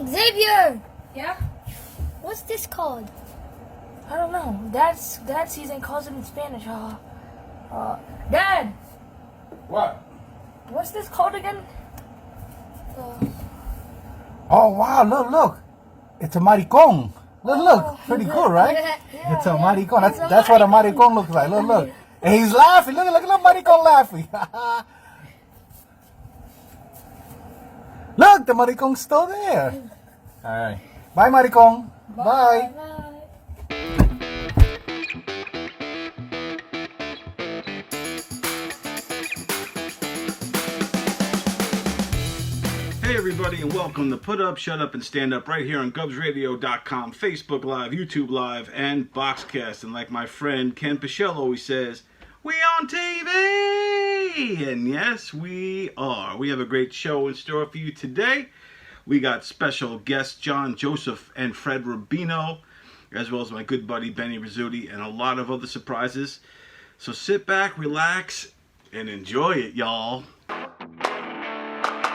Xavier! Yeah? What's this called? I don't know. Dad season calls it in Spanish. Dad! What? What's this called again? Oh, wow, look. It's a maricón. Look. Pretty cool, right? Yeah, It's a maricón. That's what a maricón looks like. Look. And he's laughing. Look at maricón laughing. Look, the maricon's still there. All right. Bye, maricón. Bye. Hey everybody, and welcome to Put Up, Shut Up, and Stand Up right here on GubsRadio.com, Facebook Live, YouTube Live, and Boxcast. And like my friend Ken Pichelle always says, we on TV! And yes, we are. We have a great show in store for you today. We got special guests John Joseph and Fred Rubino, as well as my good buddy Benny Rizzuti, and a lot of other surprises. So sit back, relax, and enjoy it, y'all.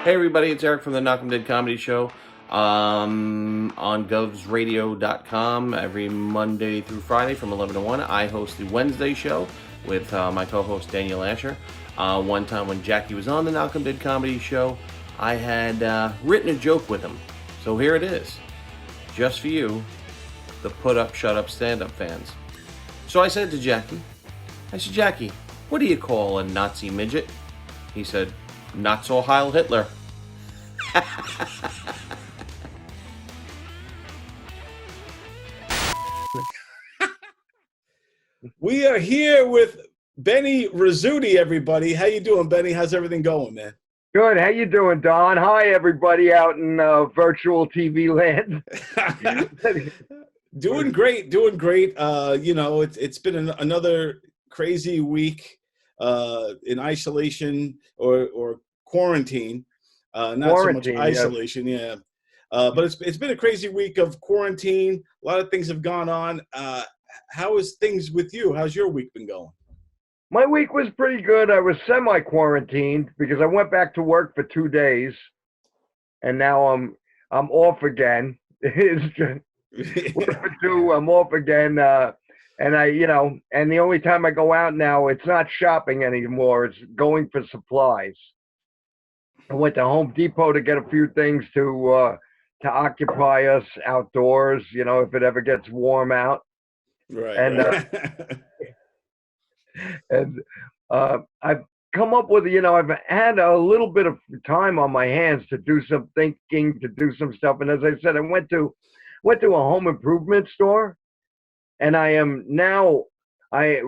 Hey everybody, it's Eric from the Knock 'em Dead Comedy Show on govsradio.com every Monday through Friday from 11 to 1. I host the Wednesday show with my co-host Daniel Asher. One time when Jackie was on the Knock 'em Dead Comedy Show, I had written a joke with him. So here it is, just for you, the Put Up, Shut Up, Stand Up fans. So I said to Jackie, Jackie, what do you call a Nazi midget? He said, not so Heil Hitler. We are here with Benny Rizzuti, everybody. How you doing, Benny? How's everything going, man? Good. How you doing, Don? Hi, everybody out in virtual TV land. Doing great. It's been another crazy week in isolation or quarantine. Not so much isolation, yeah. But it's been a crazy week of quarantine. A lot of things have gone on. How is things with you? How's your week been going? My week was pretty good. I was semi-quarantined because I went back to work for 2 days, and now I'm off again. It's just work for 2. I'm off again, and and the only time I go out now, it's not shopping anymore. It's going for supplies. I went to Home Depot to get a few things to occupy us outdoors. If it ever gets warm out. Right. And I've come up with, I've had a little bit of time on my hands to do some thinking, to do some stuff. And as I said, I went to a home improvement store, and I am now. I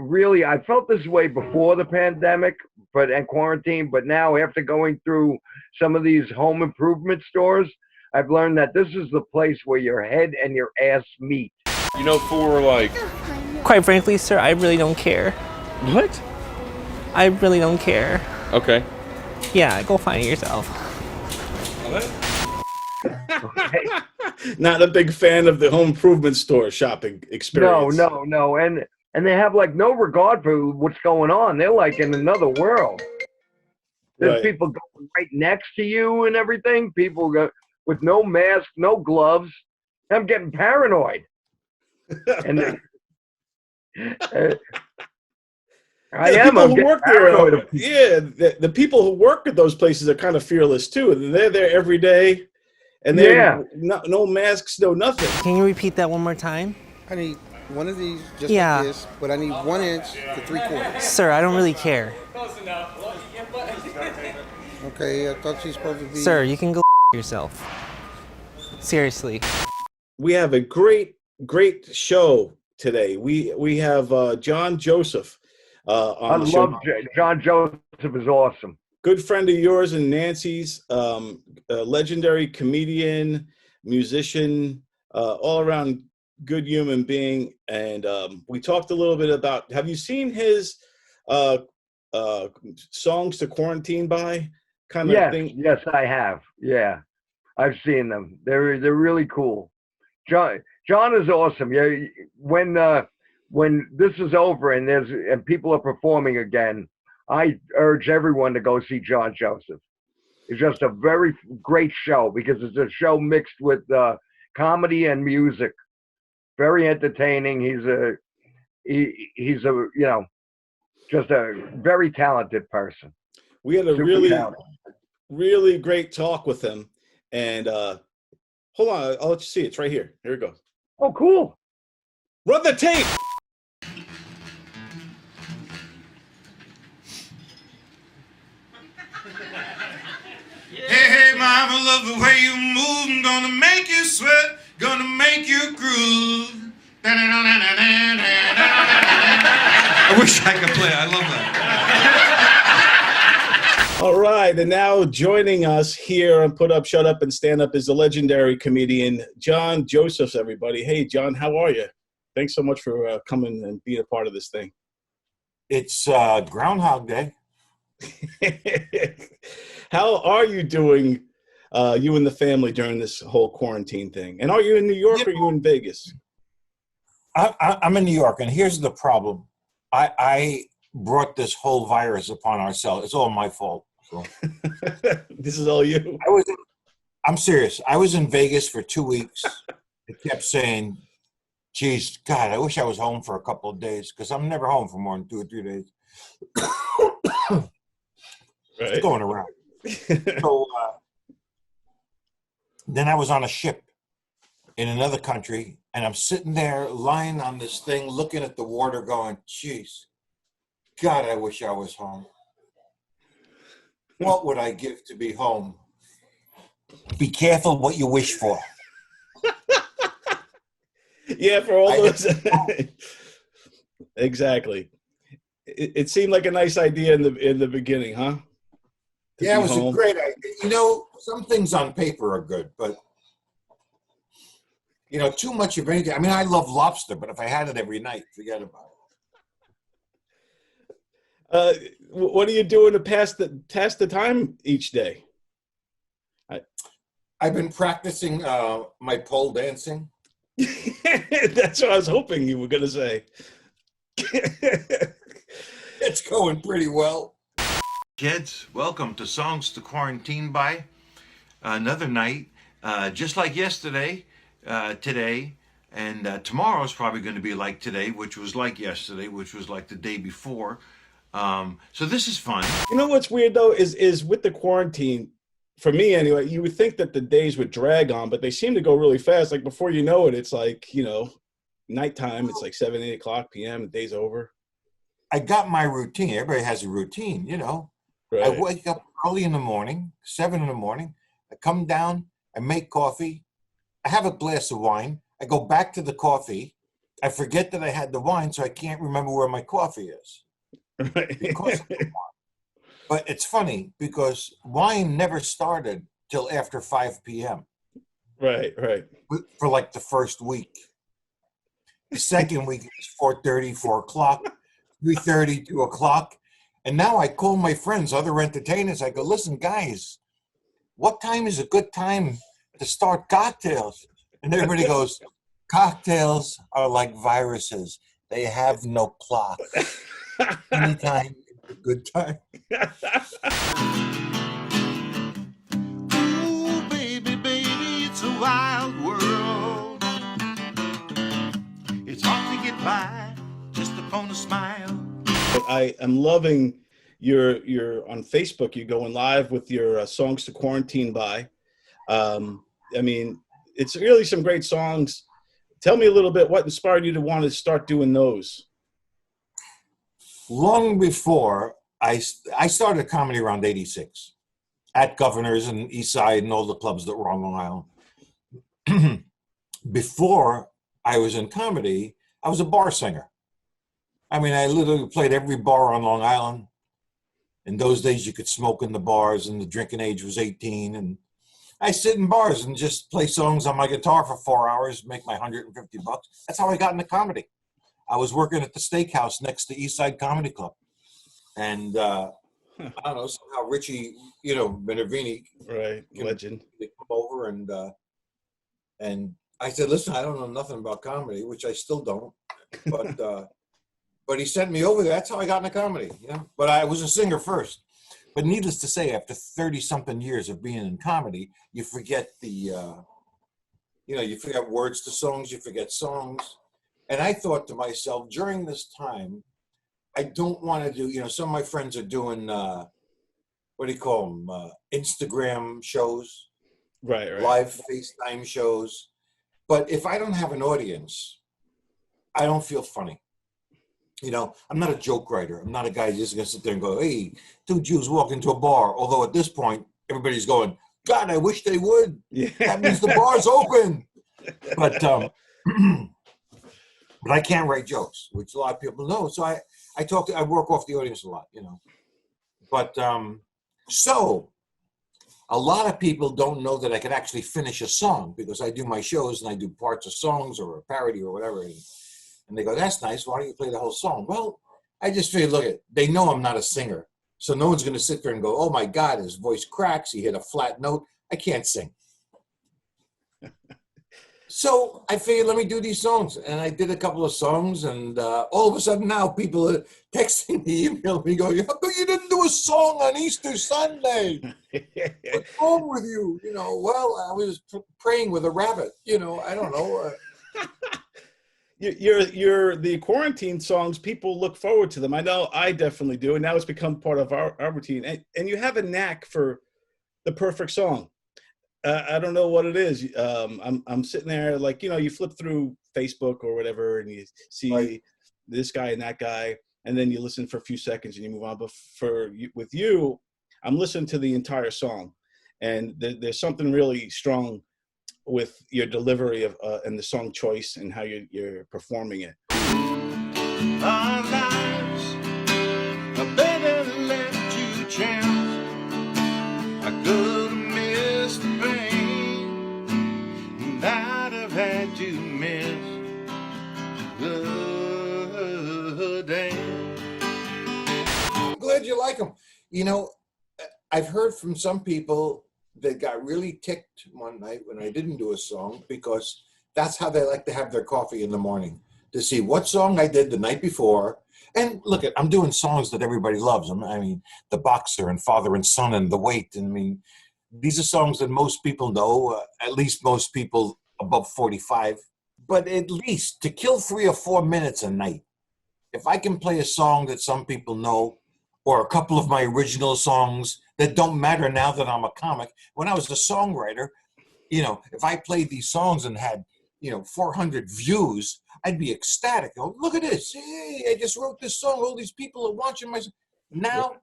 felt this way before the pandemic, and quarantine, but now after going through some of these home improvement stores, I've learned that this is the place where your head and your ass meet. For like... Quite frankly, sir, I really don't care. What? I really don't care. Okay. Yeah, go find it yourself. Okay. Not a big fan of the home improvement store shopping experience. No. And they have like no regard for what's going on. They're like in another world. There's people going right next to you and everything. People go with no mask, no gloves. I'm getting paranoid. And I am. I'm getting paranoid. The people who work at those places are kind of fearless too. They're there every day, and they're no masks, no nothing. Can you repeat that one more time? I need one of these just like this, but I need 1 inch to 3/4. Sir, I don't really care. Okay, I thought you were supposed to be... Sir, you can go yourself. Seriously. We have a great show today. We have John Joseph on the show. John Joseph is awesome. Good friend of yours and Nancy's, a legendary comedian, musician, all around good human being. And we talked a little bit about, have you seen his songs to quarantine by kind of thing? Yes, I have. Yeah, I've seen them. They're really cool. John is awesome. Yeah, when this is over and people are performing again, I urge everyone to go see John Joseph. is just a very great show because it's a show mixed with comedy and music. Very entertaining. He's a just a very talented person. We had a really great talk with him. And hold on, I'll let you see it. It's right here. Here it goes. Oh, cool. Run the tape. Hey, mama, love the way you move. I'm gonna make you sweat, gonna make you groove. I wish I could play. I love that. All right, and now joining us here on Put Up, Shut Up, and Stand Up is the legendary comedian John Josephs, everybody. Hey, John, how are you? Thanks so much for coming and being a part of this thing. It's Groundhog Day. How are you doing, you and the family, during this whole quarantine thing? And are you in New York or are you in Vegas? I'm in New York, and here's the problem. I brought this whole virus upon ourselves. It's all my fault. So. This is all you. I'm serious. I was in Vegas for 2 weeks. I kept saying, geez, God, I wish I was home for a couple of days because I'm never home for more than 2 or 3 days. Right. It's going around. So then I was on a ship in another country, and I'm sitting there lying on this thing, looking at the water going, geez, God, I wish I was home. What would I give to be home? Be careful what you wish for. Yeah, for all those. Exactly. It seemed like a nice idea in the beginning, huh? Yeah, it was a great idea. You know, some things on paper are good, but you know, too much of anything. I mean, I love lobster, but if I had it every night, forget about it. What are you doing to pass the time each day? I've been practicing my pole dancing. That's what I was hoping you were going to say. It's going pretty well. Kids, welcome to Songs to Quarantine By. Another night, just like yesterday, today, and tomorrow's probably going to be like today, which was like yesterday, which was like the day before. So this is fun. You know what's weird though is with the quarantine, for me anyway, you would think that the days would drag on, but they seem to go really fast. Like before you know it, it's like, you know, nighttime. It's like 7, 8 o'clock p.m. The day's over. I got my routine. Everybody has a routine, you know. Right. I wake up early in the morning, 7 in the morning. I come down, I make coffee. I have a glass of wine. I go back to the coffee. I forget that I had the wine, so I can't remember where my coffee is. Right. Because of the wine. But it's funny because wine never started till after 5 p.m. Right. For like the first week. The second week is 4:30, 4 o'clock, 3:30, 2 o'clock. And now I call my friends, other entertainers. I go, listen, guys, what time is a good time to start cocktails? And everybody goes, cocktails are like viruses. They have no clock. Anytime is a good time. Ooh, baby, it's a wild world. It's hard to get by just upon a smile. I am loving your on Facebook. You're going live with your Songs to Quarantine By. I mean, it's really some great songs. Tell me a little bit what inspired you to want to start doing those. Long before I started comedy around 86 at Governor's and East Side and all the clubs that were on Long Island. Before I was in comedy, I was a bar singer. I mean, I literally played every bar on Long Island. In those days, you could smoke in the bars and the drinking age was 18. And I sit in bars and just play songs on my guitar for 4 hours, make my $150. That's how I got into comedy. I was working at the steakhouse next to East Side Comedy Club. And I don't know, somehow Richie, Minervini. Right, legend. They come over and I said, listen, I don't know nothing about comedy, which I still don't. But he sent me over there. That's how I got into comedy. But I was a singer first. But needless to say, after 30-something years of being in comedy, you forget you forget words to songs, you forget songs. And I thought to myself, during this time, I don't want to do, some of my friends are doing, what do you call them, Instagram shows, Right. live FaceTime shows. But if I don't have an audience, I don't feel funny. I'm not a joke writer. I'm not a guy just going to sit there and go, hey, two Jews walk into a bar. Although at this point, everybody's going, God, I wish they would. Yeah. That means the bar's open. But but I can't write jokes, which a lot of people know. So I work off the audience a lot, But so a lot of people don't know that I could actually finish a song because I do my shows and I do parts of songs or a parody or whatever. And they go, that's nice. Why don't you play the whole song? Well, I just figured, they know I'm not a singer. So no one's going to sit there and go, oh my God, his voice cracks. He hit a flat note. I can't sing. So I figured, let me do these songs. And I did a couple of songs. And all of a sudden now people are texting me, emailing me, going, how come you didn't do a song on Easter Sunday? What's wrong with you? Well, I was praying with a rabbit. I don't know. You're the quarantine songs, people look forward to them. I know I definitely do. And now it's become part of our routine. And you have a knack for the perfect song. I don't know what it is. I'm sitting there like, you flip through Facebook or whatever and you see this guy and that guy, and then you listen for a few seconds and you move on. But with you, I'm listening to the entire song, and there's something really strong with your delivery of and the song choice and how you're performing it. Our lives are better left to chance. I could have missed the pain, and I'd have had to miss the day. I'm glad you like them. I've heard from some people that got really ticked one night when I didn't do a song because that's how they like to have their coffee in the morning, to see what song I did the night before. And look, I'm doing songs that everybody loves. I mean, The Boxer and Father and Son and The Weight. And I mean, these are songs that most people know, at least most people above 45. But at least to kill 3 or 4 minutes a night, if I can play a song that some people know, or a couple of my original songs that don't matter now that I'm a comic. When I was a songwriter, if I played these songs and had, 400 views, I'd be ecstatic. Oh, look at this. Hey, I just wrote this song. All these people are watching my song. Now,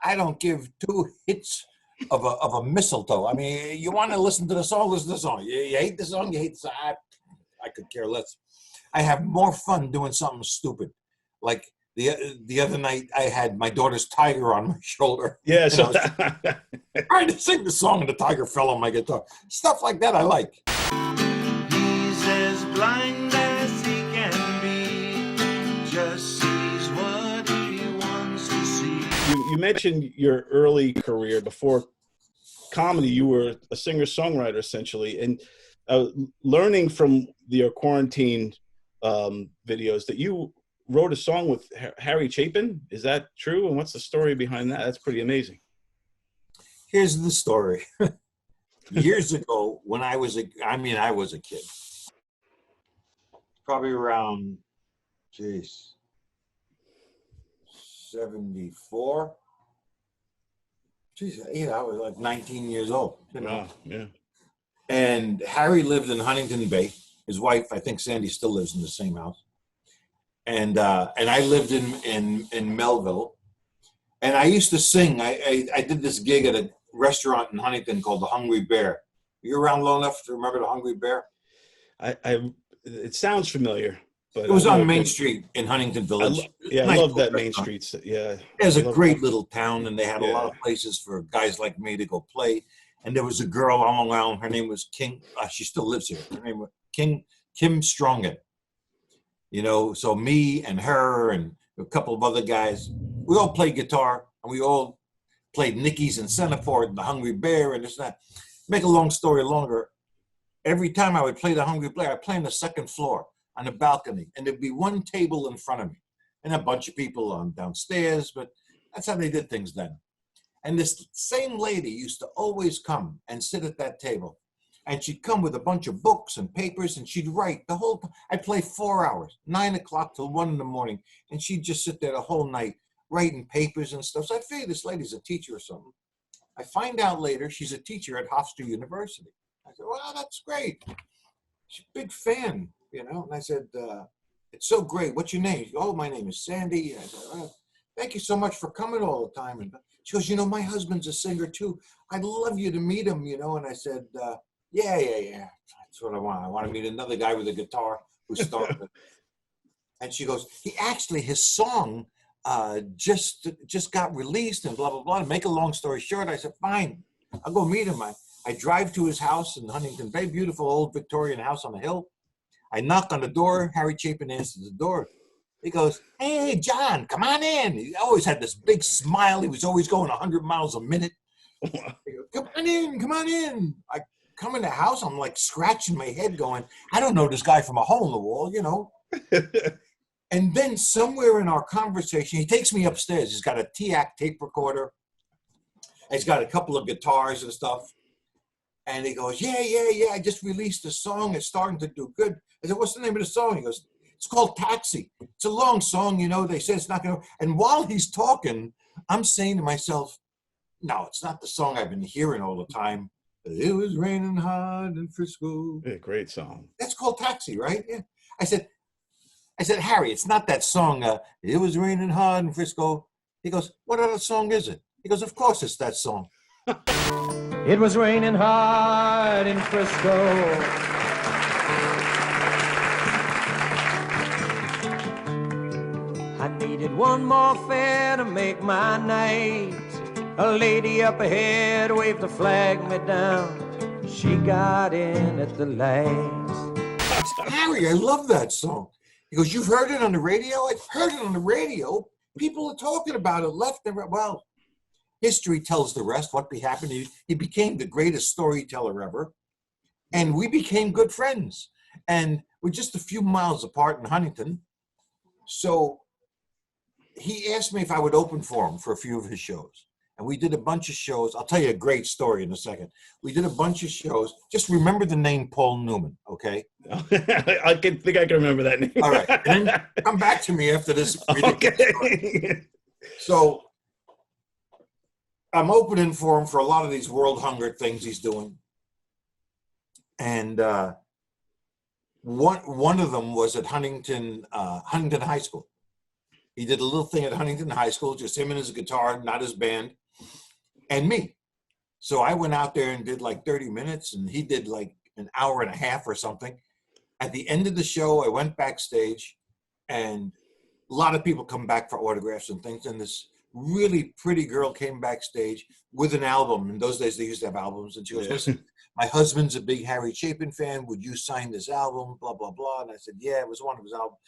I don't give 2 hits of a mistletoe. I mean, you want to listen to the song, listen to the song. You hate the song, you hate the song. I could care less. I have more fun doing something stupid. Like, the other night, I had my daughter's tiger on my shoulder. Yeah, so trying to sing the song and the tiger fell on my guitar. Stuff like that I like. He's as blind as he can be, just sees what he wants to see. you mentioned your early career before comedy. You were a singer-songwriter essentially, and learning from your quarantine videos that you wrote a song with Harry Chapin. Is that true? And what's the story behind that? That's pretty amazing. Here's the story. Years ago, when I was a kid, probably around, 74. I was like 19 years old. Wow, yeah. And Harry lived in Huntington Bay. His wife, I think Sandy, still lives in the same house. And I lived in Melville, and I used to sing. I did this gig at a restaurant in Huntington called the Hungry Bear. You around long enough to remember the Hungry Bear? It sounds familiar, but it was on Main Street in Huntington Village. I love that Main Street. Yeah, it was a great little town, and they had a lot of places for guys like me to go play. And there was a girl on Long Island. Her name was King. She still lives here. Her name was Kim Strongen. So me and her and a couple of other guys, we all played guitar, and we all played Nicky's and Centerport and the Hungry Bear and this and that. Make a long story longer, every time I would play the Hungry Bear, I'd play on the second floor on the balcony, and there'd be one table in front of me and a bunch of people on downstairs, but that's how they did things then. And this same lady used to always come and sit at that table. And she'd come with a bunch of books and papers, and she'd write the whole time. I'd play 4 hours, 9 o'clock till 1 in the morning, and she'd just sit there the whole night writing papers and stuff. So I figured this lady's a teacher or something. I find out later she's a teacher at Hofstra University. I said, well, that's great. She's a big fan, you know. And I said, it's so great. What's your name? Oh, my name is Sandy. I said, oh, thank you so much for coming all the time. And she goes, you know, my husband's a singer too. I'd love you to meet him, you know. And I said, yeah. That's what I want. I want to meet another guy with a guitar who started. And she goes, his song just got released and blah, blah, blah. To make a long story short, I said, fine, I'll go meet him. I drive to his house in Huntington Bay, beautiful old Victorian house on a hill. I knock on the door. Harry Chapin answers the door. He goes, hey, John, come on in. He always had this big smile. He was always going 100 miles a minute. He goes, come on in. I come in the house. I'm like scratching my head going, I don't know this guy from a hole in the wall, you know. And then somewhere in our conversation, he takes me upstairs. He's got a TAC tape recorder. He's got a couple of guitars and stuff. And he goes, yeah, I just released a song. It's starting to do good. I said, what's the name of the song? He goes, it's called Taxi. It's a long song, you know. They say it's not going to. And while he's talking, I'm saying to myself, no, it's not the song I've been hearing all the time. It was raining hard in Frisco. Yeah, great song. That's called Taxi, right? Yeah. I said, Harry, it's not that song. It was raining hard in Frisco. He goes, what other song is it? He goes, of course it's that song. It was raining hard in Frisco. I needed one more fare to make my night. A lady up ahead waved to flag me down. She got in at the last. Harry, I love that song. He goes, you've heard it on the radio? I've heard it on the radio. People are talking about it left and right. Well, history tells the rest. What happened? He became the greatest storyteller ever. And we became good friends. And we're just a few miles apart in Huntington. So he asked me if I would open for him for a few of his shows. And we did a bunch of shows. I'll tell you a great story in a second. We did a bunch of shows. Just remember the name Paul Newman, okay? I think I can remember that name. All right. And then come back to me after this. Okay. So I'm opening for him for a lot of these world hunger things he's doing. And one of them was at Huntington High School. He did a little thing at Huntington High School, just him and his guitar, not his band, and me. So I went out there and did like 30 minutes, and he did like an hour and a half or something. At the end of the show, I went backstage, and a lot of people come back for autographs and things, and this really pretty girl came backstage with an album. In those days, they used to have albums, and she goes, listen, my husband's a big Harry Chapin fan. Would you sign this album? Blah, blah, blah. And I said, yeah, it was one of his albums.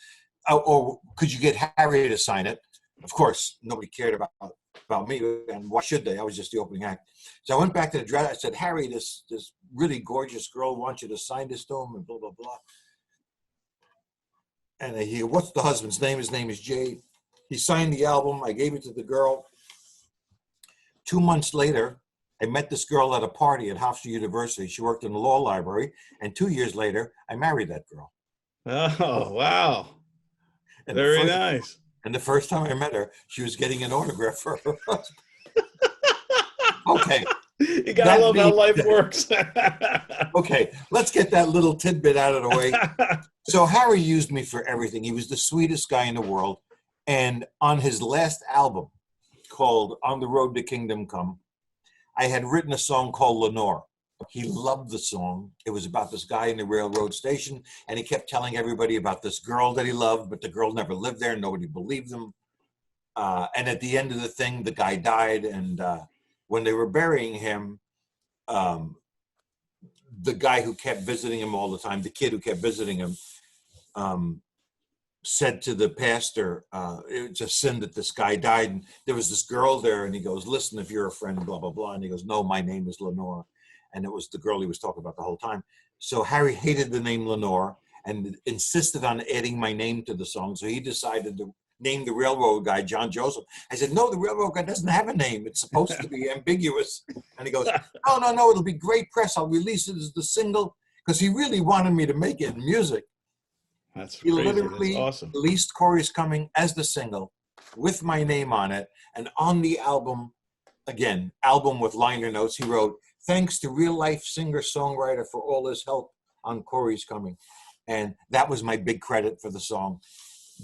Or could you get Harry to sign it? Of course, nobody cared about me, and why should they? I was just the opening act. So I went back to the dress. I said, Harry, this really gorgeous girl wants you to sign this to him, and blah, blah, blah. And I hear, what's the husband's name? His name is Jay. He signed the album. I gave it to the girl. 2 months later, I met this girl at a party at Hofstra University. She worked in the law library. And 2 years later, I married that girl. Oh, wow. And very nice. And the first time I met her, she was getting an autograph for her husband. Okay. You gotta love how life works. Okay, let's get that little tidbit out of the way. So Harry used me for everything. He was the sweetest guy in the world. And on his last album, called On the Road to Kingdom Come, I had written a song called Lenore. He loved the song. It was about this guy in the railroad station, and he kept telling everybody about this girl that he loved, but the girl never lived there, and nobody believed him. And at the end of the thing, the guy died, and when they were burying him, the guy who kept visiting him all the time, the kid who kept visiting him, said to the pastor, it's a sin that this guy died. And there was this girl there, and he goes, listen, if you're a friend, blah, blah, blah. And he goes, no, my name is Lenore. And it was the girl he was talking about the whole time. So Harry hated the name Lenore and insisted on adding my name to the song. So he decided to name the railroad guy John Joseph. I said, no, the railroad guy doesn't have a name. It's supposed to be ambiguous. And he goes, no, it'll be great press. I'll release it as the single, because he really wanted me to make it in music. That's He crazy. literally That's awesome. released Corey's Coming as the single with my name on it. And on the album, again, album with liner notes, he wrote, thanks to real life singer-songwriter for all his help on Corey's Coming. And that was my big credit for the song.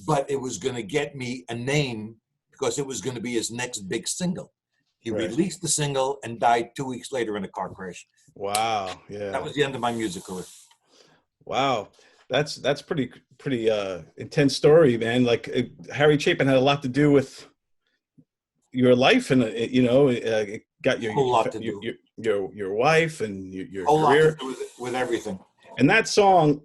But it was going to get me a name because it was going to be his next big single. He released the single and died 2 weeks later in a car crash. Wow. Yeah. That was the end of my music career. Wow. That's pretty intense story, man. Like Harry Chapin had a lot to do with your life, and it got your wife and your career. Lot to do with everything. And that song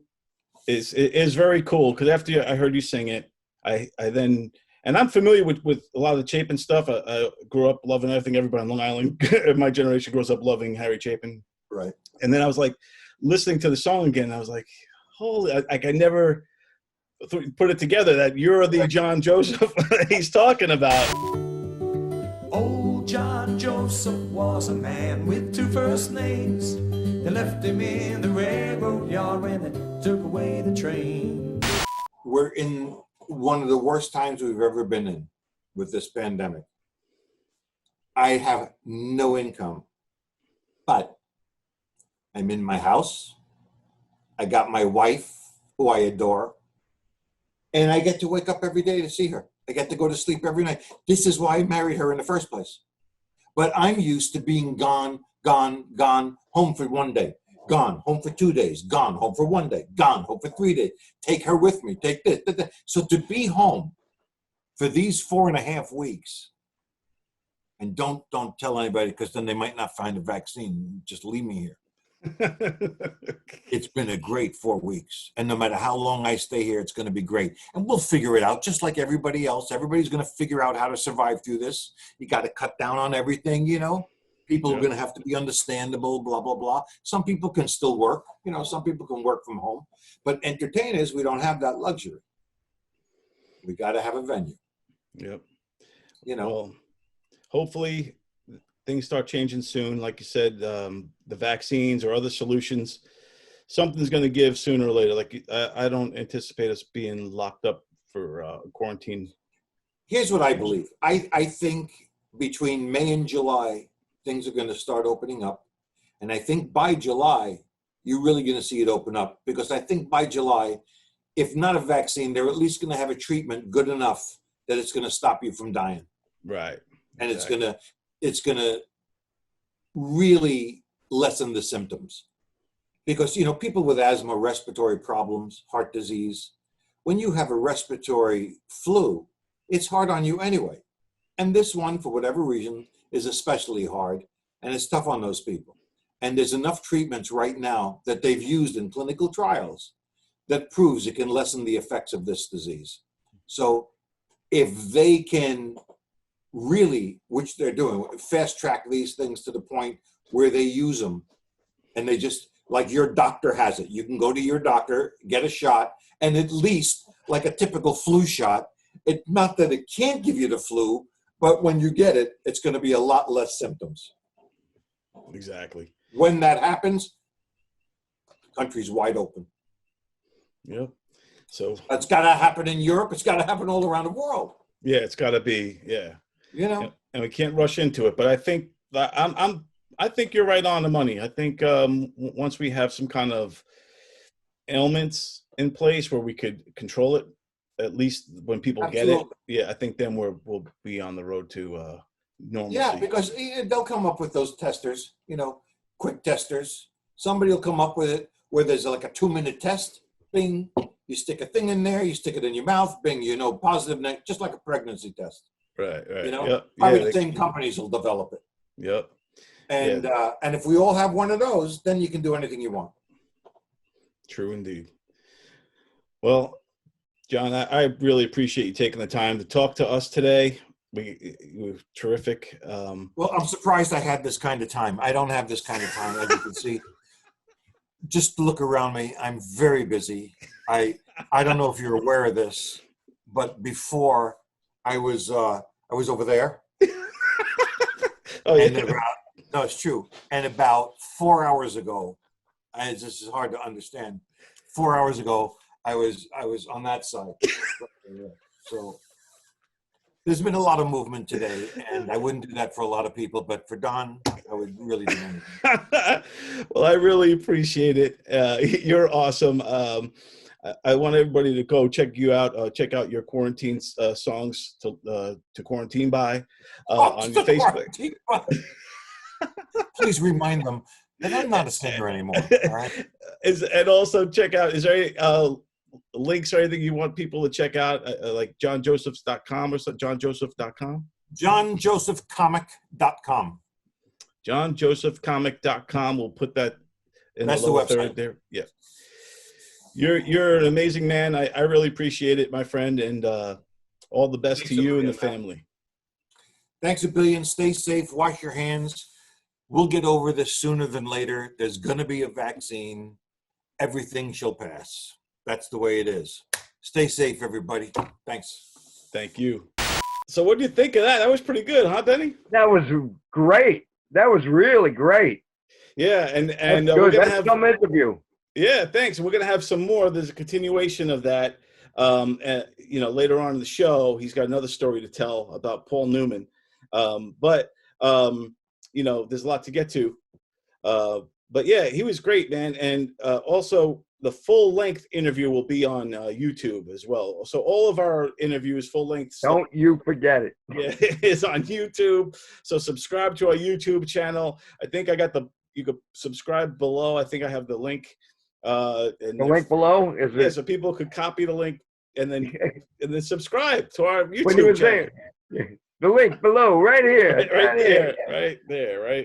is very cool, because after I heard you sing it, I then, and I'm familiar with a lot of the Chapin stuff. I grew up loving, I think everybody on Long Island, my generation grows up loving Harry Chapin. Right. And then I was like listening to the song again. I was like, holy, I never put it together that you're the John Joseph he's talking about. Old John Joseph was a man with two first names. They left him in the railroad yard when they took away the train. We're in one of the worst times we've ever been in with this pandemic. I have no income, but I'm in my house. I got my wife, who I adore, and I get to wake up every day to see her. I get to go to sleep every night. This is why I married her in the first place. But I'm used to being gone, home for 1 day, gone, home for 2 days, gone, home for 1 day, gone, home for 3 days. Take her with me, take this. So to be home for these 4.5 weeks, and don't tell anybody, because then they might not find a vaccine. Just leave me here. It's been a great 4 weeks, and no matter how long I stay here, it's going to be great, and we'll figure it out just like everybody else. Everybody's going to figure out how to survive through this. You got to cut down on everything, people are going to have to be understandable, blah blah blah. Some people can still work, some people can work from home, but entertainers, we don't have that luxury. We got to have a venue. Yep. Well, hopefully things start changing soon. Like you said, the vaccines or other solutions, something's going to give sooner or later. Like I don't anticipate us being locked up for quarantine. Here's what I believe. I think between May and July, things are going to start opening up. And I think by July, you're really going to see it open up, because I think by July, if not a vaccine, they're at least going to have a treatment good enough that it's going to stop you from dying. Right. And exactly. It's going to really lessen the symptoms, because people with asthma, respiratory problems, heart disease, when you have a respiratory flu, it's hard on you anyway, and this one, for whatever reason, is especially hard, and it's tough on those people. And there's enough treatments right now that they've used in clinical trials that proves it can lessen the effects of this disease. So if they can really, which they're doing, fast track these things to the point where they use them, and they just, like your doctor has it. You can go to your doctor, get a shot, and at least, like a typical flu shot, it's not that it can't give you the flu, but when you get it, it's going to be a lot less symptoms. Exactly. When that happens, the country's wide open. Yep. So it's got to happen in Europe. It's got to happen all around the world. Yeah, it's got to be. Yeah. And we can't rush into it. But I think I think you're right on the money. I think once we have some kind of ailments in place where we could control it, at least when people Absolutely. get it, I think then we'll be on the road to normalcy. Yeah, because they'll come up with those testers, quick testers. Somebody will come up with it where there's like a 2-minute test. Bing, you stick a thing in there, you stick it in your mouth. Bing, positive, just like a pregnancy test. Right. Yep. Probably the same companies will develop it. Yep. And if we all have one of those, then you can do anything you want. True indeed. Well, John, I really appreciate you taking the time to talk to us today. You were terrific. Well, I'm surprised I had this kind of time. I don't have this kind of time, as you can see. Just look around me. I'm very busy. I don't know if you're aware of this, but before I was over there. Oh, And yeah. no, it's true. And about 4 hours ago, and this is hard to understand. 4 hours ago, I was on that side. So there's been a lot of movement today, and I wouldn't do that for a lot of people, but for Don, I would really do anything. Well, I really appreciate it. You're awesome. I want everybody to go check you out. Check out your quarantine songs to quarantine by on your Facebook. Please remind them that I'm not a singer anymore. All right. And also check out. Is there any links or anything you want people to check out, like johnjosephs.com or something? johnjoseph.com? johnjosephcomic.com. johnjosephcomic.com. We'll put that in That's the lower the website third there. Yeah. You're an amazing man. I really appreciate it, my friend, and all the best to you and the family. Thanks a billion. Stay safe. Wash your hands. We'll get over this sooner than later. There's going to be a vaccine. Everything shall pass. That's the way it is. Stay safe, everybody. Thanks. Thank you. So what do you think of that? That was pretty good, huh, Denny? That was great. That was really great. Yeah, and we're going to have some interview. Yeah, thanks. We're going to have some more. There's a continuation of that. Later on in the show, he's got another story to tell about Paul Newman. There's a lot to get to. But yeah, he was great, man. And also the full length interview will be on YouTube as well. So all of our interviews, full length. Don't you forget it. Yeah, it's on YouTube. So subscribe to our YouTube channel. I think you could subscribe below. I think I have the link. The link below is it? Yeah, so people could copy the link and then subscribe to our YouTube when you were channel. Saying, the link below, right here, right there.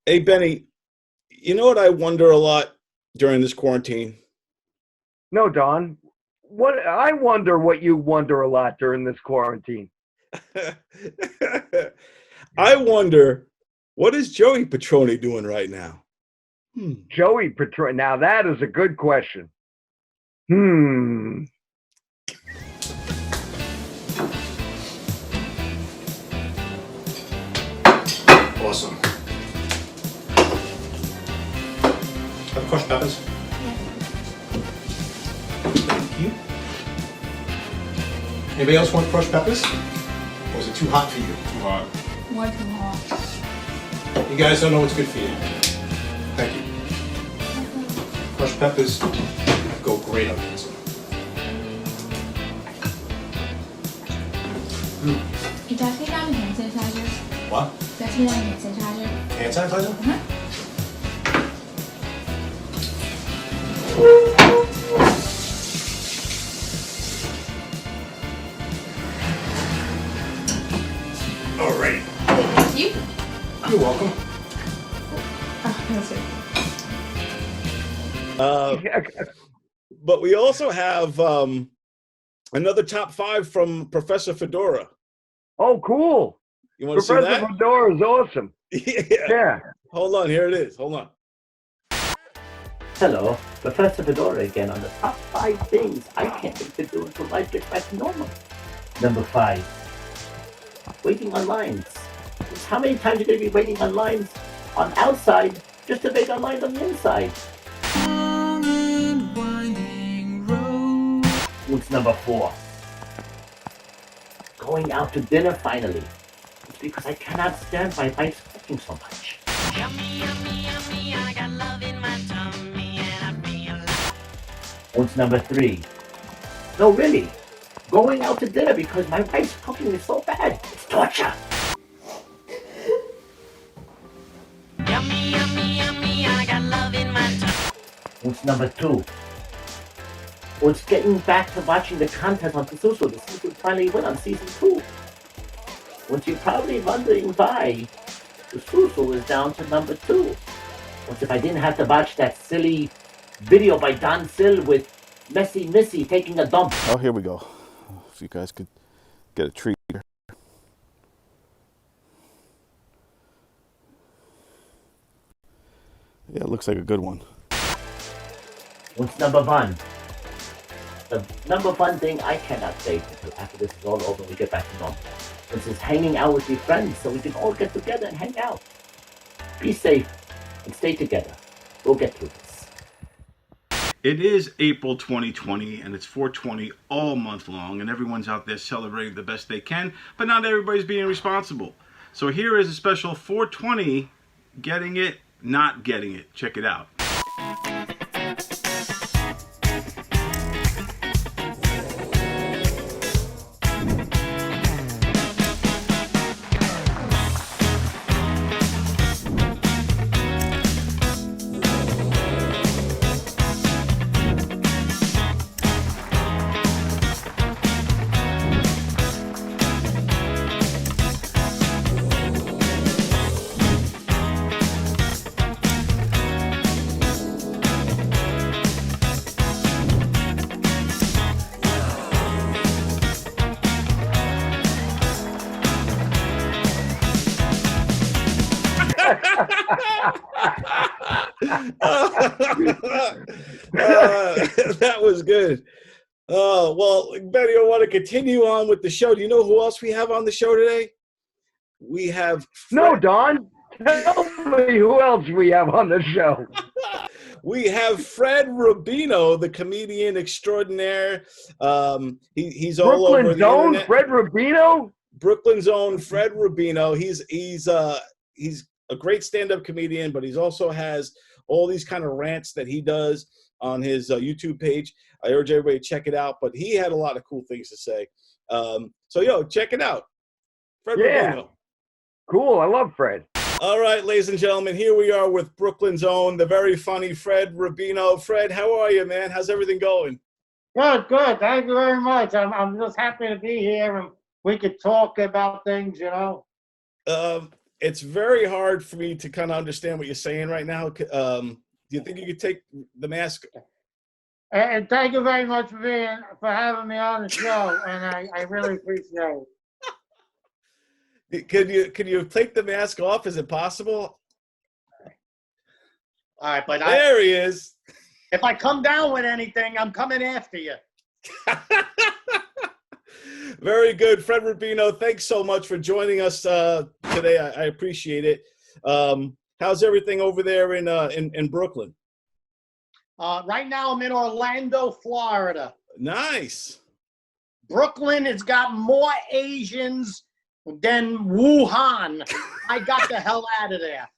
Hey, Benny, you know what I wonder a lot during this quarantine? No, Don. I wonder what you wonder a lot during this quarantine. I wonder, what is Joey Petroni doing right now? Joey Petroni. Now, that is a good question. Awesome. Have crushed peppers? Thank you. Anybody else want crushed peppers? Or is it too hot for you? Too hot. Way too hot. You guys don't know what's good for you. Thank you. Crushed peppers go great on pizza.你再添加点咸菜汁。 What? 再添加点咸菜汁。 Hand sanitizer? All right. Thank you. You're welcome. But we also have another top 5 from Professor Fedora. Oh, cool. You want to see Professor that? Fedora is awesome. Yeah. Hold on, here it is. Hold on. Hello, Professor Fedora again on the top 5 things I can't think to do until life gets back to normal. Number 5, waiting on lines. How many times are you going to be waiting on lines on outside just to wait on lines on the inside? What's number 4? Going out to dinner finally. It's because I cannot stand my wife's cooking so much. Yummy, yummy, yummy, I got love in my tummy and I feel What's number 3? No, really. Going out to dinner because my wife's cooking is so bad. It's torture. yummy, yummy, yummy, I got love in my tummy. What's number 2? Well, it's getting back to watching the contest on PUSUSU to see who finally win on season 2. What you're probably wondering why PUSUSU is down to number 2. What if I didn't have to watch that silly video by Don Sill with Messy Missy taking a dump? Oh, here we go. If you guys could Get a treat here. Yeah, it looks like a good one. What's number one? The number one thing I cannot say until after this is all over and we get back to normal. This is hanging out with your friends so we can all get together and hang out. Be safe and stay together. We'll get through this. It is April 2020, and it's 420 all month long, and everyone's out there celebrating the best they can, but not everybody's being responsible. So here is a special 420 getting it, not getting it. Check it out. That was good. Well, Betty, I want to continue on with the show. Do you know who else we have on the show today? We have No, Don. Tell me who else we have on the show. We have Fred Rubino, the comedian extraordinaire. He's all over the internet. Fred Rubino? Brooklyn's own Fred Rubino. He's a great stand-up comedian, but he also has all these kind of rants that he does on his YouTube page. I urge everybody to check it out, but he had a lot of cool things to say. So, check it out. Fred Rubino. Cool. I love Fred. All right, ladies and gentlemen, here we are with Brooklyn's own, the very funny Fred Rubino. Fred, how are you, man? How's everything going? Good, good. Thank you very much. I'm just happy to be here and we could talk about things, you know. It's very hard for me to kind of understand what you're saying right now. Do you think you could take the mask? And thank you very much for having me on the show, and I really appreciate it. Could you take the mask off? Is it possible? All right, but there he is. If I come down with anything, I'm coming after you. Very good, Fred Rubino. Thanks so much for joining us today. I appreciate it. How's everything over there in Brooklyn? Right now, I'm in Orlando, Florida. Nice. Brooklyn has got more Asians than Wuhan. I got the hell out of there.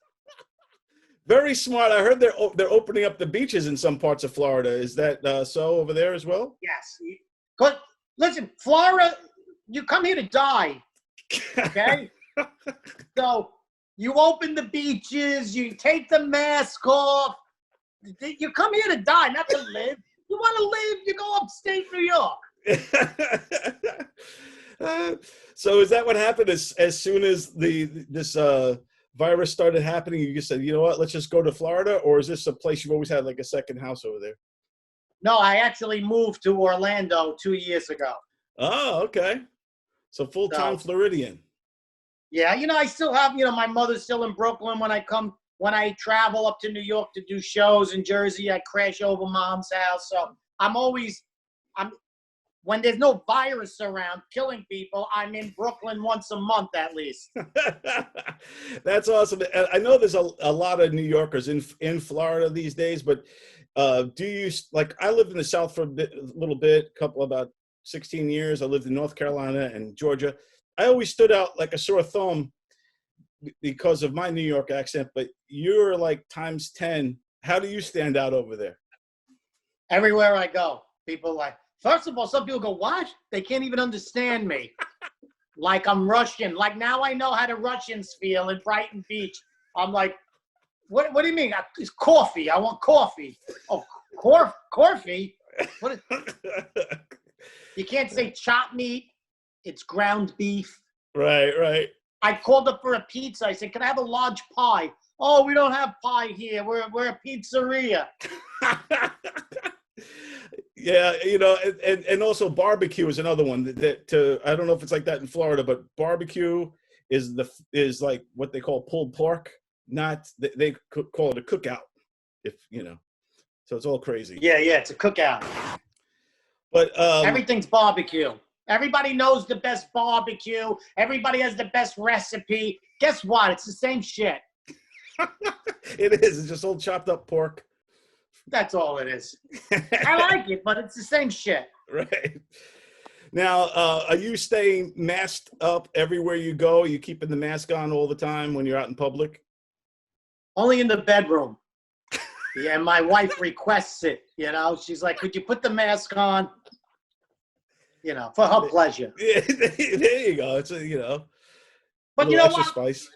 Very smart. I heard they're opening up the beaches in some parts of Florida. Is that so over there as well? Yes. But listen, Florida, you come here to die. Okay? So you open the beaches, you take the mask off. You come here to die, not to live. You want to live, you go upstate New York. So is that what happened as soon as this virus started happening? You just said, you know what, let's just go to Florida? Or is this a place you've always had like a second house over there? No, I actually moved to Orlando 2 years ago. Oh, okay. So full-time Floridian. Yeah, I still have, my mother's still in Brooklyn. When I travel up to New York to do shows in Jersey, I crash over mom's house. So when there's no virus around killing people, I'm in Brooklyn once a month at least. That's awesome. I know there's a lot of New Yorkers in Florida these days, but do you, like, I lived in the South for a little bit, about 16 years. I lived in North Carolina and Georgia. I always stood out like a sore thumb because of my New York accent, but you're like times 10. How do you stand out over there? Everywhere I go, people first of all, some people go, what? They can't even understand me. Like I'm Russian. Like now I know how the Russians feel in Brighton Beach. I'm like, what do you mean? It's coffee. I want coffee. Oh, coffee? You can't say chopped meat. It's ground beef. Right. I called up for a pizza. I said, can I have a large pie? Oh, we don't have pie here. We're a pizzeria. Yeah, you know, and also barbecue is another one that I don't know if it's like that in Florida, but barbecue is like what they call pulled pork, not they call it a cookout, if you know. So it's all crazy. Yeah, it's a cookout. But everything's barbecue. Everybody knows the best barbecue. Everybody has the best recipe. Guess what? It's the same shit. It is. It's just old chopped up pork. That's all it is. I like it, but it's the same shit. Right. Now, are you staying masked up everywhere you go? Are you keeping the mask on all the time when you're out in public? Only in the bedroom. Yeah, my wife requests it, you know. She's like, could you put the mask on? You know, for her pleasure. Yeah, there you go. It's you know. But you know extra what? Spice.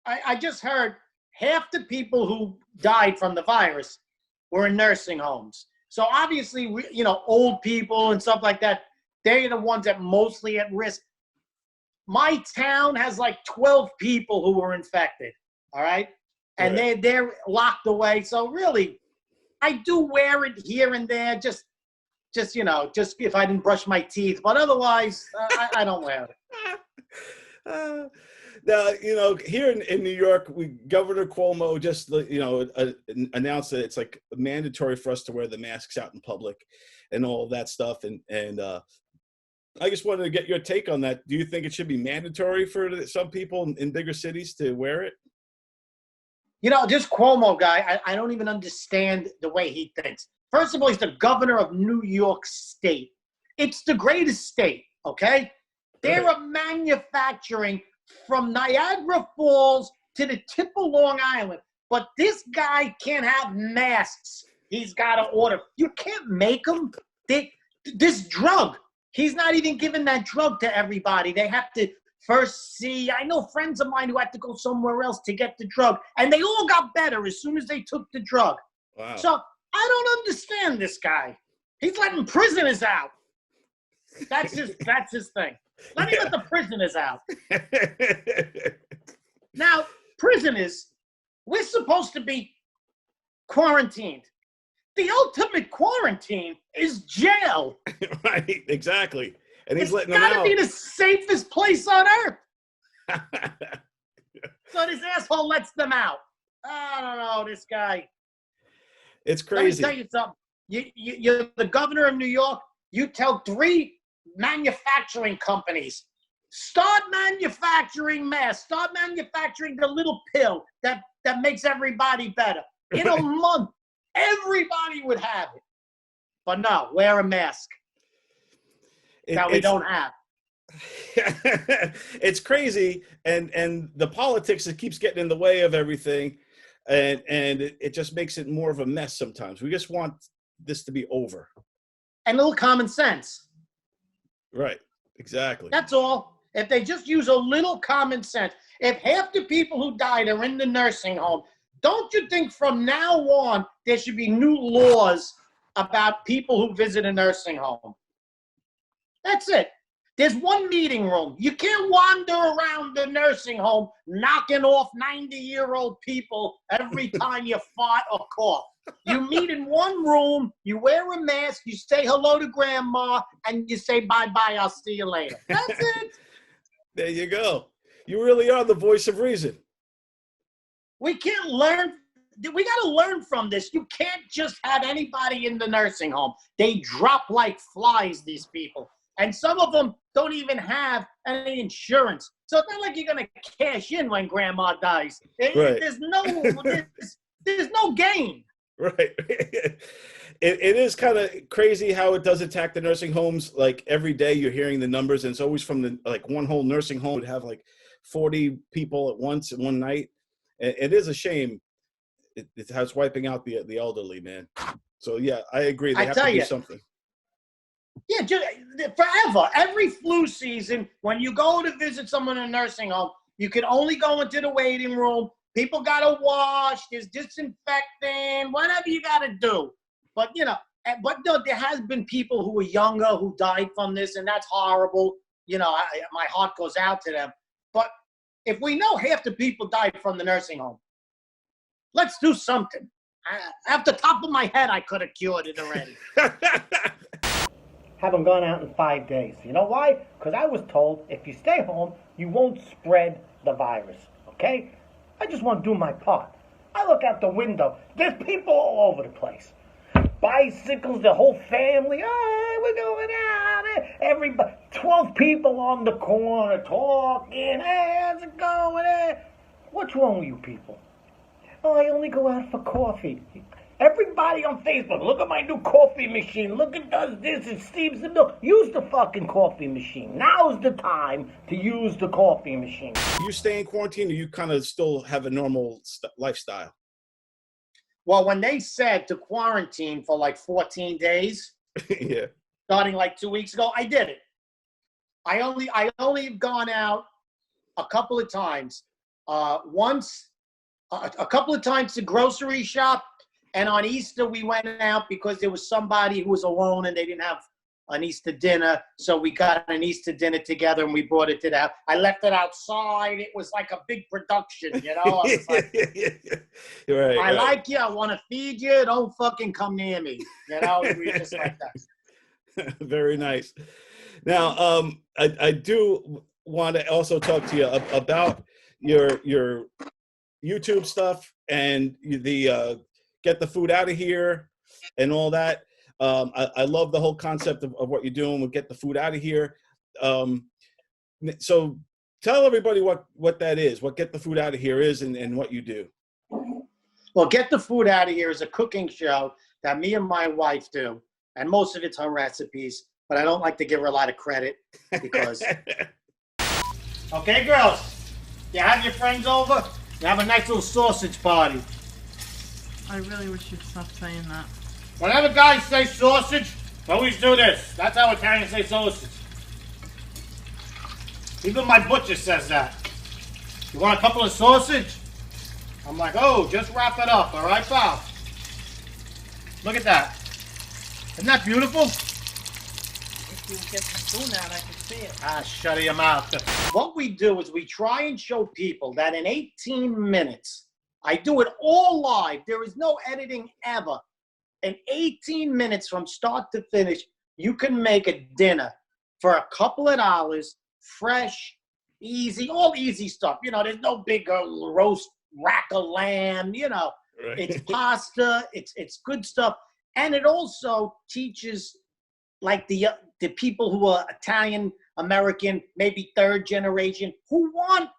I just heard half the people who died from the virus were in nursing homes. So obviously, you know, old people and stuff like that, they're the ones that mostly at risk. My town has like 12 people who were infected, all right? And they're locked away. So really, I do wear it here and there, just you know, just if I didn't brush my teeth. But otherwise, I don't wear it. Now, you know, here in New York, Governor Cuomo just, you know, announced that it's like mandatory for us to wear the masks out in public and all that stuff. And I just wanted to get your take on that. Do you think it should be mandatory for some people in bigger cities to wear it? You know, this Cuomo guy, I don't even understand the way he thinks. First of all, he's the governor of New York State. It's the greatest state, okay? They're a manufacturing from Niagara Falls to the tip of Long Island. But this guy can't have masks. He's got to order. You can't make them. This drug, he's not even giving that drug to everybody. They have to first see. I know friends of mine who had to go somewhere else to get the drug, and they all got better as soon as they took the drug. Wow. So I don't understand this guy. He's letting prisoners out. That's his thing. Let me let the prisoners out. Now, prisoners, we're supposed to be quarantined. The ultimate quarantine is jail. Right, exactly. And he's letting them out. It's got to be the safest place on earth. So this asshole lets them out. I don't know, this guy. It's crazy. Let me tell you something. You're the governor of New York. You tell 3 manufacturing companies, start manufacturing masks. Start manufacturing the little pill that makes everybody better. In a month, everybody would have it. But no, wear a mask. That we don't have. It's crazy, and the politics that keeps getting in the way of everything, and it just makes it more of a mess sometimes. We just want this to be over. And a little common sense. Right, exactly. That's all. If they just use a little common sense. If half the people who died are in the nursing home, don't you think from now on there should be new laws about people who visit a nursing home? That's it. There's one meeting room. You can't wander around the nursing home knocking off 90-year-old people every time you fart or cough. You meet in one room, you wear a mask, you say hello to grandma, and you say bye-bye, I'll see you later. That's it. There you go. You really are the voice of reason. We can't learn. We got to learn from this. You can't just have anybody in the nursing home. They drop like flies, these people. And some of them don't even have any insurance. So it's not like you're going to cash in when grandma dies. Right. There's no gain. Right. It is kind of crazy how it does attack the nursing homes. Like every day you're hearing the numbers, and it's always from the, like one whole nursing home would have like 40 people at once in one night. It is a shame. It's how it's wiping out the elderly, man. So yeah, I agree. They have to do something. Yeah, just forever. Every flu season, when you go to visit someone in a nursing home, you can only go into the waiting room. People got to wash. There's disinfecting, whatever you got to do. But, you know, there has been people who were younger who died from this, and that's horrible. You know, my heart goes out to them. But if we know half the people died from the nursing home, let's do something. Off the top of my head, I could have cured it already. Haven't gone out in 5 days. You know why? Because I was told if you stay home, you won't spread the virus. Okay? I just want to do my part. I look out the window. There's people all over the place. Bicycles, the whole family. Oh, we're going out. Everybody, 12 people on the corner talking. Hey, how's it going? What's wrong with you people? Oh, I only go out for coffee. Everybody on Facebook, look at my new coffee machine. Look, it does this, it steams the milk. Use the fucking coffee machine. Now's the time to use the coffee machine. You stay in quarantine, or you kind of still have a normal lifestyle? Well, when they said to quarantine for like 14 days, yeah, starting like 2 weeks ago, I did it. I only have gone out a couple of times. Once, a couple of times to grocery shop, and on Easter we went out because there was somebody who was alone and they didn't have an Easter dinner, so we got an Easter dinner together and we brought it to the house. I left it outside. It was like a big production, you know. I was like, right, I like you. I want to feed you. Don't fucking come near me. You know, we were just like that. Very nice. Now, I do want to also talk to you about your YouTube stuff and the get the food out of here and all that. I love the whole concept of what you're doing with get the food out of here. So tell everybody what that is, what get the food out of here is, and what you do. Well, Get the Food Out of Here is a cooking show that me and my wife do, and most of it's her recipes, but I don't like to give her a lot of credit because... Okay, girls, you have your friends over, you have a nice little sausage party. I really wish you'd stop saying that. Whenever guys say sausage, always do this. That's how Italians say sausage. Even my butcher says that. You want a couple of sausage? I'm like, oh, just wrap it up, all right, pal? Look at that. Isn't that beautiful? If you get the spoon out, I could see it. Ah, shut your mouth. What we do is we try and show people that in 18 minutes, I do it all live. There is no editing ever. In 18 minutes from start to finish, you can make a dinner for a couple of dollars, fresh, easy, all easy stuff. You know, there's no big roast rack of lamb, you know. Right. It's pasta, it's good stuff. And it also teaches like the people who are Italian, American, maybe third generation, who want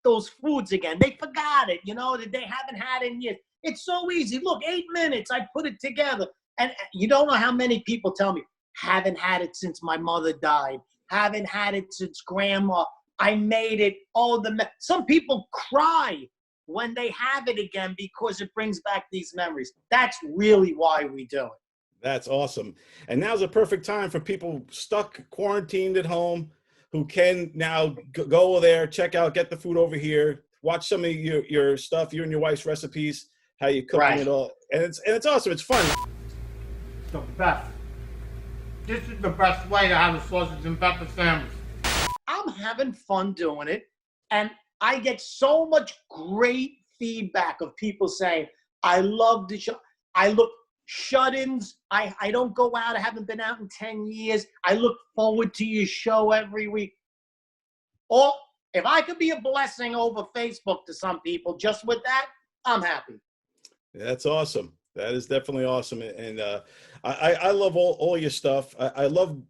those foods again. They forgot it, you know, that they haven't had it in years. It's so easy. Look, 8 minutes, I put it together. And you don't know how many people tell me, haven't had it since my mother died. Haven't had it since grandma. I made it. Oh, some people cry when they have it again because it brings back these memories. That's really why we do it. That's awesome. And now's a perfect time for people stuck, quarantined at home, who can now go over there, check out, get the food over here, watch some of your stuff, you and your wife's recipes, how you cooking it all. And it's awesome. It's fun. The best. This is the best way to have a sausage and pepper sandwich. I'm having fun doing it, and I get so much great feedback of people saying, I love the show. I look shut-ins. I don't go out. I haven't been out in 10 years. I look forward to your show every week. Or if I could be a blessing over Facebook to some people just with that, I'm happy. That's awesome. That is definitely awesome. And I love all your stuff. I love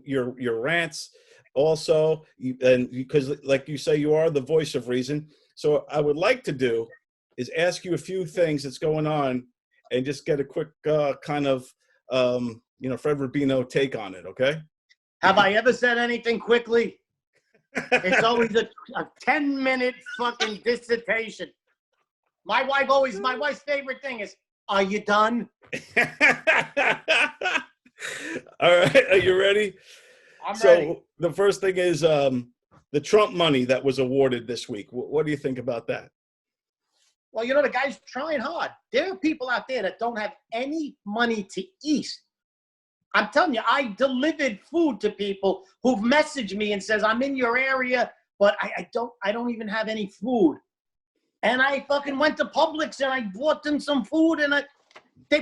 your rants also. And because like you say, you are the voice of reason. So I would like to do is ask you a few things that's going on and just get a quick kind of, Fred Rubino take on it, okay? Have I ever said anything quickly? It's always a 10-minute fucking dissertation. My wife's favorite thing is, are you done? All right, are you ready? I'm ready. The first thing is the Trump money that was awarded this week. What do you think about that? Well, you know, the guy's trying hard. There are people out there that don't have any money to eat. I'm telling you, I delivered food to people who've messaged me and says, I'm in your area, but I don't even have any food. And I fucking went to Publix and I bought them some food, and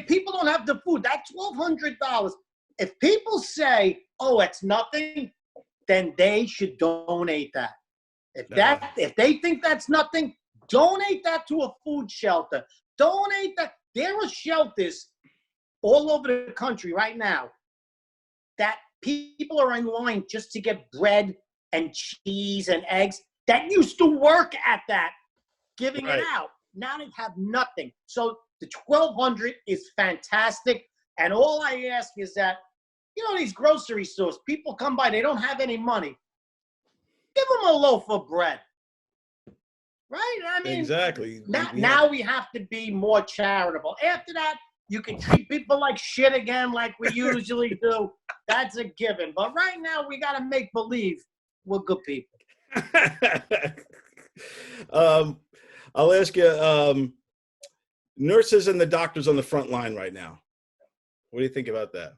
people don't have the food. That's $1,200. If people say, "Oh, it's nothing," then they should donate that. If they think that's nothing, donate that to a food shelter. Donate that. There are shelters all over the country right now that people are in line just to get bread and cheese and eggs that used to work at that, giving it out. Now they have nothing. So the 1,200 is fantastic. And all I ask is that, these grocery stores, people come by, they don't have any money. Give them a loaf of bread. Right? I mean, exactly. Now we have to be more charitable. After that, you can treat people like shit again, like we usually do. That's a given. But right now, we got to make believe we're good people. I'll ask you, nurses and the doctors on the front line right now. What do you think about that?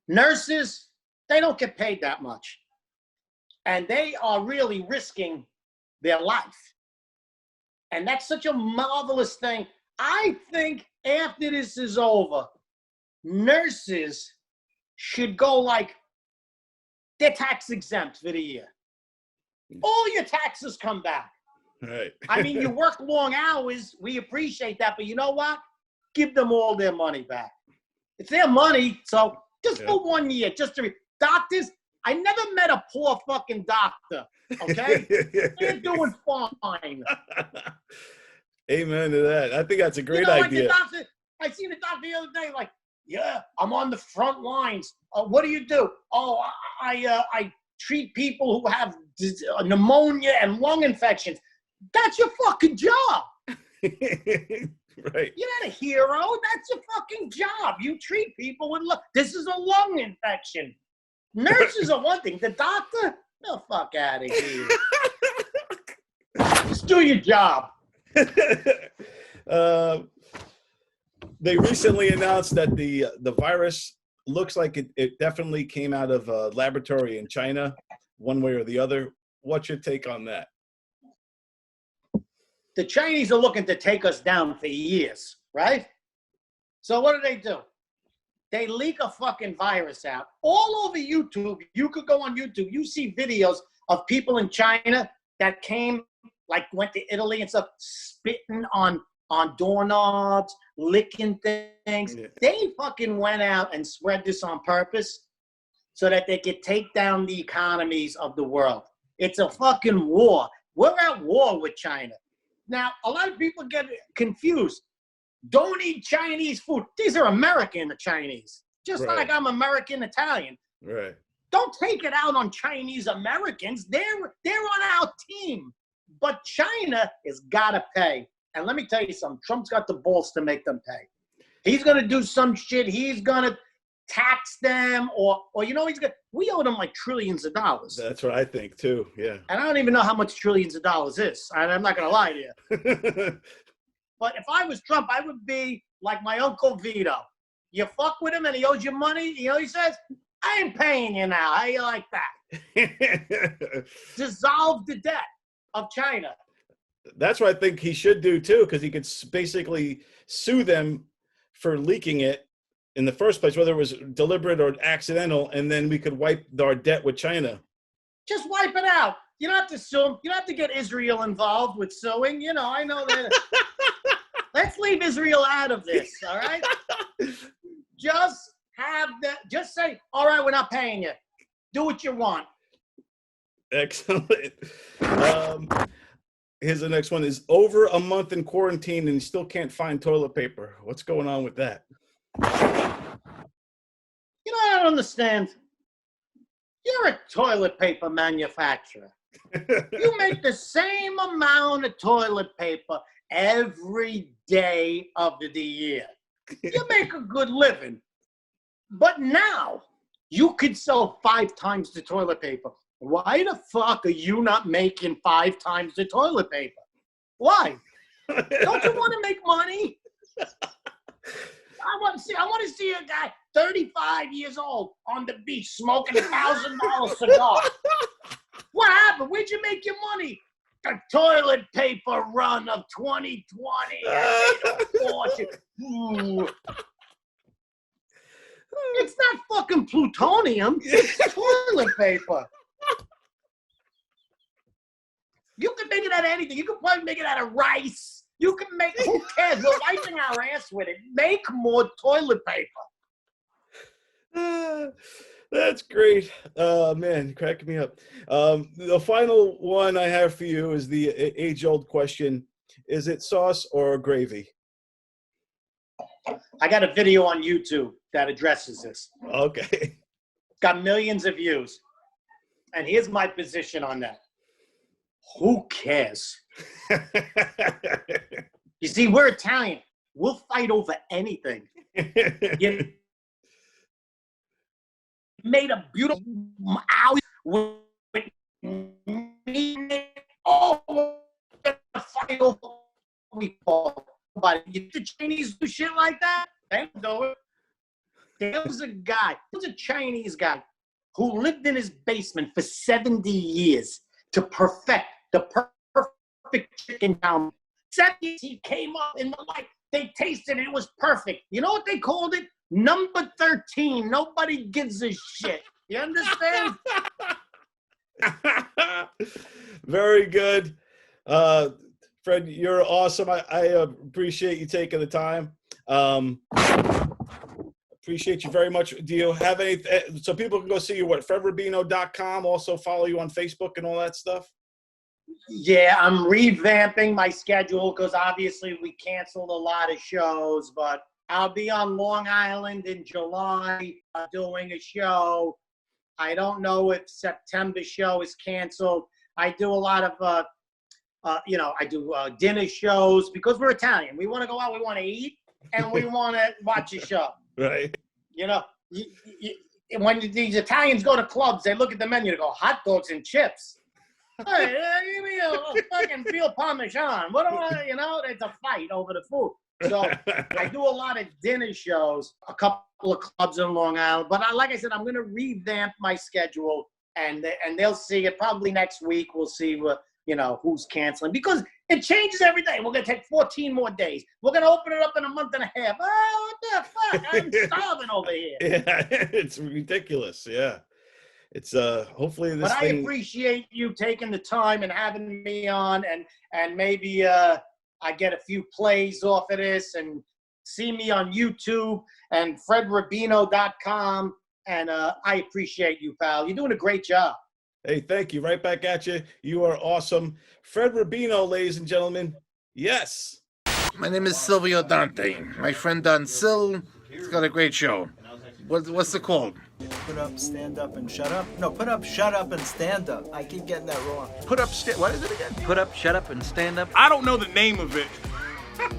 Nurses, they don't get paid that much. And they are really risking their life. And that's such a marvelous thing. I think after this is over, nurses should go they're tax exempt for the year. All your taxes come back. Right. I mean, you work long hours. We appreciate that. But you know what? Give them all their money back. It's their money. So just for 1 year, doctors, I never met a poor fucking doctor. Okay? They're doing fine. Amen to that. I think that's a great idea. I seen a doctor the other day, yeah, I'm on the front lines. What do you do? Oh, I treat people who have pneumonia and lung infections. That's your fucking job. Right. You're not a hero. That's your fucking job. You treat people with this is a lung infection. Nurses are one thing. The doctor, the fuck out of here. Just do your job. They recently announced that the virus looks like it definitely came out of a laboratory in China, one way or the other. What's your take on that? The Chinese are looking to take us down for years, right? So what do? They leak a fucking virus out. All over YouTube, you could go on YouTube, you see videos of people in China that went to Italy and stuff, spitting on doorknobs, licking things. Yeah. They fucking went out and spread this on purpose so that they could take down the economies of the world. It's a fucking war. We're at war with China. Now, a lot of people get confused. Don't eat Chinese food. These are American Chinese, just like I'm American Italian. Right. Don't take it out on Chinese Americans. They're on our team. But China has got to pay. And let me tell you something. Trump's got the balls to make them pay. He's going to do some shit. He's going to tax them or we owe them trillions of dollars. That's what I think too. Yeah. And I don't even know how much trillions of dollars is. I'm not going to lie to you. But if I was Trump, I would be like my Uncle Vito. You fuck with him and he owes you money. He says, I ain't paying you now. How you like that? Dissolve the debt of China. That's what I think he should do too, because he could basically sue them for leaking it in the first place, whether it was deliberate or accidental, and then we could wipe our debt with China. Just wipe it out. You don't have to sue them. You don't have to get Israel involved with suing. I know that. Let's leave Israel out of this, all right? Just say, all right, we're not paying you. Do what you want. Excellent. Here's the next one. Is over a month in quarantine and you still can't find toilet paper. What's going on with that? I don't understand. You're a toilet paper manufacturer. You make the same amount of toilet paper every day of the year. You make a good living. But now you could sell 5 times the toilet paper. Why the fuck are you not making 5 times the toilet paper? Why? Don't you want to make money? I want to see a guy 35 years old on the beach smoking $1,000 cigar. What happened? Where'd you make your money? the toilet paper run of 2020. I made a fortune. Ooh. It's not fucking plutonium. It's toilet paper. You can make it out of anything. You can probably make it out of rice. You can make, who cares? We're wiping our ass with it. Make more toilet paper. That's great. Man, cracking me up. The final one I have for you is the age-old question. Is it sauce or gravy? I got a video on YouTube that addresses this. Okay. Got millions of views. And here's my position on that. Who cares? You see, we're Italian. We'll fight over anything. You made a beautiful house with me. Oh, fight over what we call. But you the Chinese do shit like that? They don't do it. There was a Chinese guy who lived in his basement for 70 years to perfect the perfect chicken down. 70 he came up in the light. They tasted it. It was perfect. You know what they called it? Number 13. Nobody gives a shit. You understand? Very good. Fred, you're awesome. I appreciate you taking the time. Appreciate you very much. Do you have any, so people can go see you, what, FredRubino.com, also follow you on Facebook and all that stuff? Yeah, I'm revamping my schedule because obviously we canceled a lot of shows, but I'll be on Long Island in July doing a show. I don't know if September show is canceled. I do a lot of, I do dinner shows because we're Italian. We want to go out, we want to eat, and we want to watch a show. Right. You know, when these Italians go to clubs, they look at the menu and go, hot dogs and chips. Hey, give me a fucking veal parmesan. What do I, it's a fight over the food. So I do a lot of dinner shows, a couple of clubs in Long Island. But like I said, I'm going to revamp my schedule, and they'll see it probably next week. We'll see who's canceling, because it changes every day. We're going to take 14 more days. We're going to open it up in a month and a half. Oh, what the fuck? I'm starving over here. Yeah, it's ridiculous. Yeah. It's hopefully this But I appreciate you taking the time and having me on, and maybe I get a few plays off of this, and see me on YouTube and FredRubino.com. And I appreciate you, pal. You're doing a great job. Hey, thank you. Right back at you. You are awesome. Fred Rubino, ladies and gentlemen. Yes. My name is Silvio Dante. My friend Don Sil, he's got a great show. What's it called? Put up, stand up, and shut up. No, put up, shut up, and stand up. I keep getting that wrong. Put up, what is it again? Put up, shut up, and stand up. I don't know the name of it,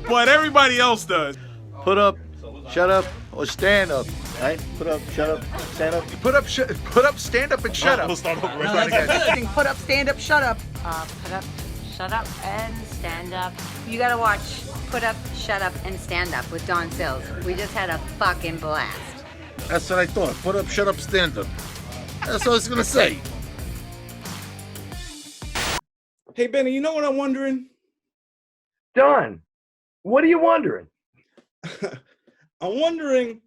but everybody else does. Put up, shut up, or stand up. Right? Put up, shut up, stand up. Put up, stand up, and shut up. We'll start over. Put up, stand up, shut up. Put up, shut up, and stand up. You gotta watch Put Up, Shut Up, and Stand Up with Don Sills. We just had a fucking blast. That's what I thought. Put up, shut up, stand up. That's what I was gonna say. Hey, Benny, you know what I'm wondering? Don, what are you wondering? I'm wondering,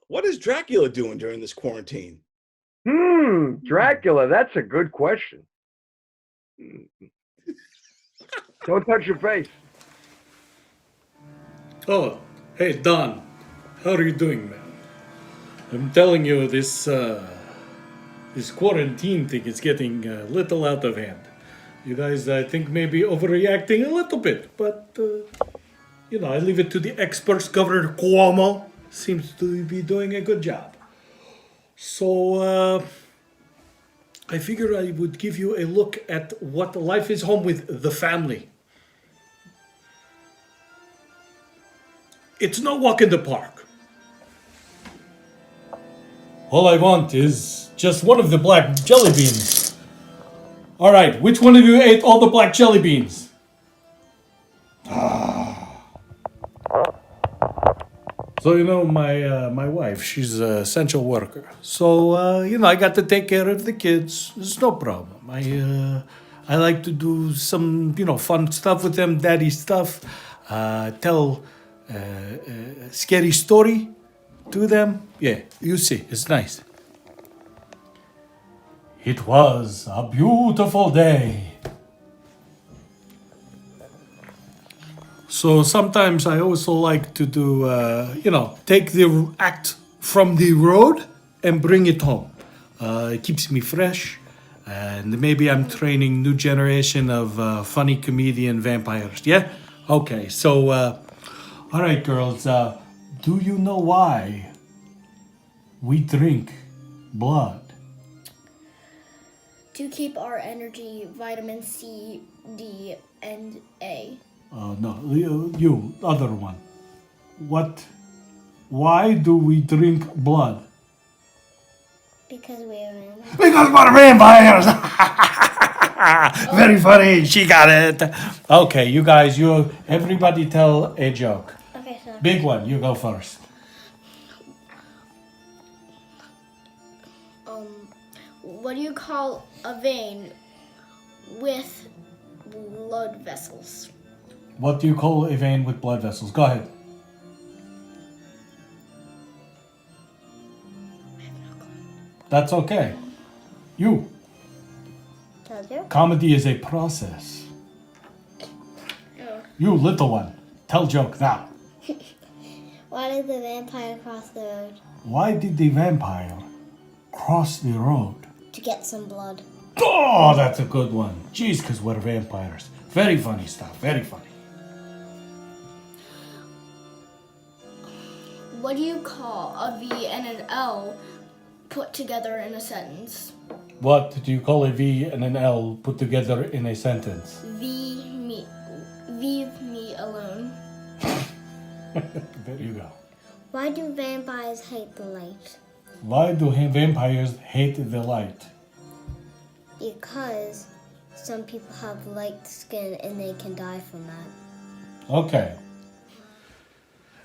what is Dracula doing during this quarantine? Dracula, that's a good question. Don't touch your face. Oh, hey, Don. How are you doing, man? I'm telling you, this quarantine thing is getting a little out of hand. You guys, I think, may be overreacting a little bit, but, I leave it to the experts. Governor Cuomo seems to be doing a good job. So, I figured I would give you a look at what life is home with the family. It's no walk in the park. All I want is just one of the black jelly beans. All right, which one of you ate all the black jelly beans? So, my wife, she's an essential worker. So, I got to take care of the kids. It's no problem. I like to do some, fun stuff with them, daddy stuff. Tell scary story to them. Yeah, you see, it's nice. It was a beautiful day. So sometimes I also like to do, take the act from the road and bring it home. It keeps me fresh, and maybe I'm training new generation of funny comedian vampires. Yeah? Okay, so, all right, girls, do you know why we drink blood? To keep our energy, vitamin C, D, and A. No, you, other one. Why do we drink blood? Because we are vampires. Because we're vampires! Very funny, she got it. Okay, you guys, everybody tell a joke. Okay, so. Big one, you go first. What do you call a vein with blood vessels? What do you call a vein with blood vessels? Go ahead. That's okay. You. Comedy is a process. Oh. You little one, tell joke now. Why did the vampire cross the road? Why did the vampire cross the road? To get some blood. Oh, that's a good one. Jeez, because we're vampires. Very funny stuff, very funny. What do you call a V and an L put together in a sentence? What do you call a V and an L put together in a sentence? Leave me alone. There you go. Why do vampires hate the light? Why do vampires hate the light? Because some people have light skin and they can die from that. Okay.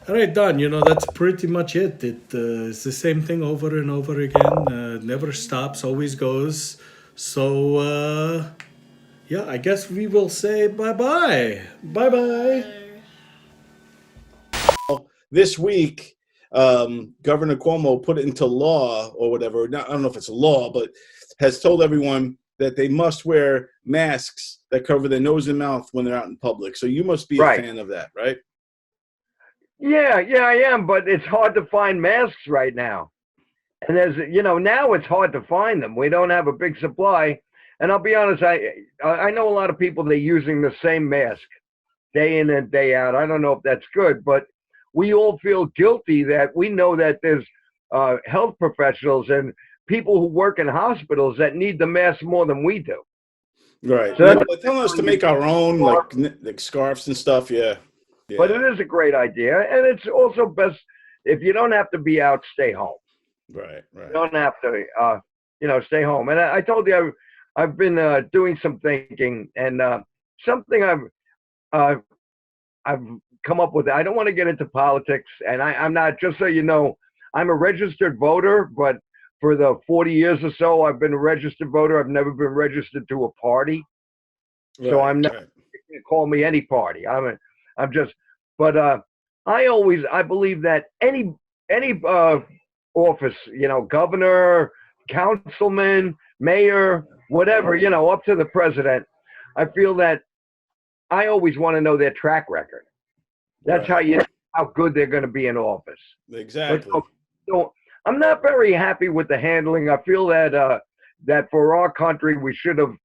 All right, Don, that's pretty much it. It's the same thing over and over again. Never stops, always goes. So, yeah, I guess we will say bye-bye. Bye-bye. This week, Governor Cuomo put it into law or whatever. I don't know if it's a law, but has told everyone that they must wear masks that cover their nose and mouth when they're out in public. So you must be a fan of that, right? Yeah, I am, but it's hard to find masks right now. And there's, now it's hard to find them. We don't have a big supply. And I'll be honest, I know a lot of people, they're using the same mask day in and day out. I don't know if that's good, but we all feel guilty that we know that there's health professionals and people who work in hospitals that need the mask more than we do. Right. So they're telling us to make our own, like scarves and stuff. Yeah. But it is a great idea. And it's also best if you don't have to be out, stay home. Right. You don't have to, stay home. And I told you, I've been doing some thinking, and something I've come up with. I don't want to get into politics, and I'm not, just so you know, I'm a registered voter, but for the 40 years or so I've been a registered voter, I've never been registered to a party. So I'm not, you can't call me any party. But I believe that any office, governor, councilman, mayor, whatever, up to the president, I feel that I always want to know their track record. That's how you know how good they're going to be in office. Exactly. So I'm not very happy with the handling. I feel that that for our country, we shouldn't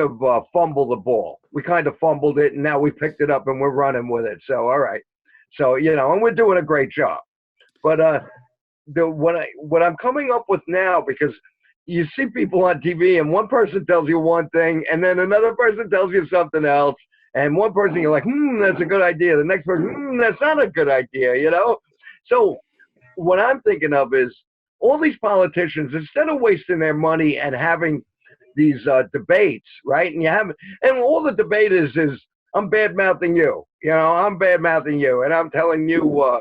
have fumbled the ball. We kind of fumbled it, and now we picked it up and we're running with it. So, all right. So, and we're doing a great job. But what I'm coming up with now, because you see people on TV and one person tells you one thing and then another person tells you something else. And one person, you're like, that's a good idea. The next person, that's not a good idea, So what I'm thinking of is all these politicians, instead of wasting their money and having these debates, right? And all the debate is I'm bad-mouthing you. I'm bad-mouthing you. And I'm telling you,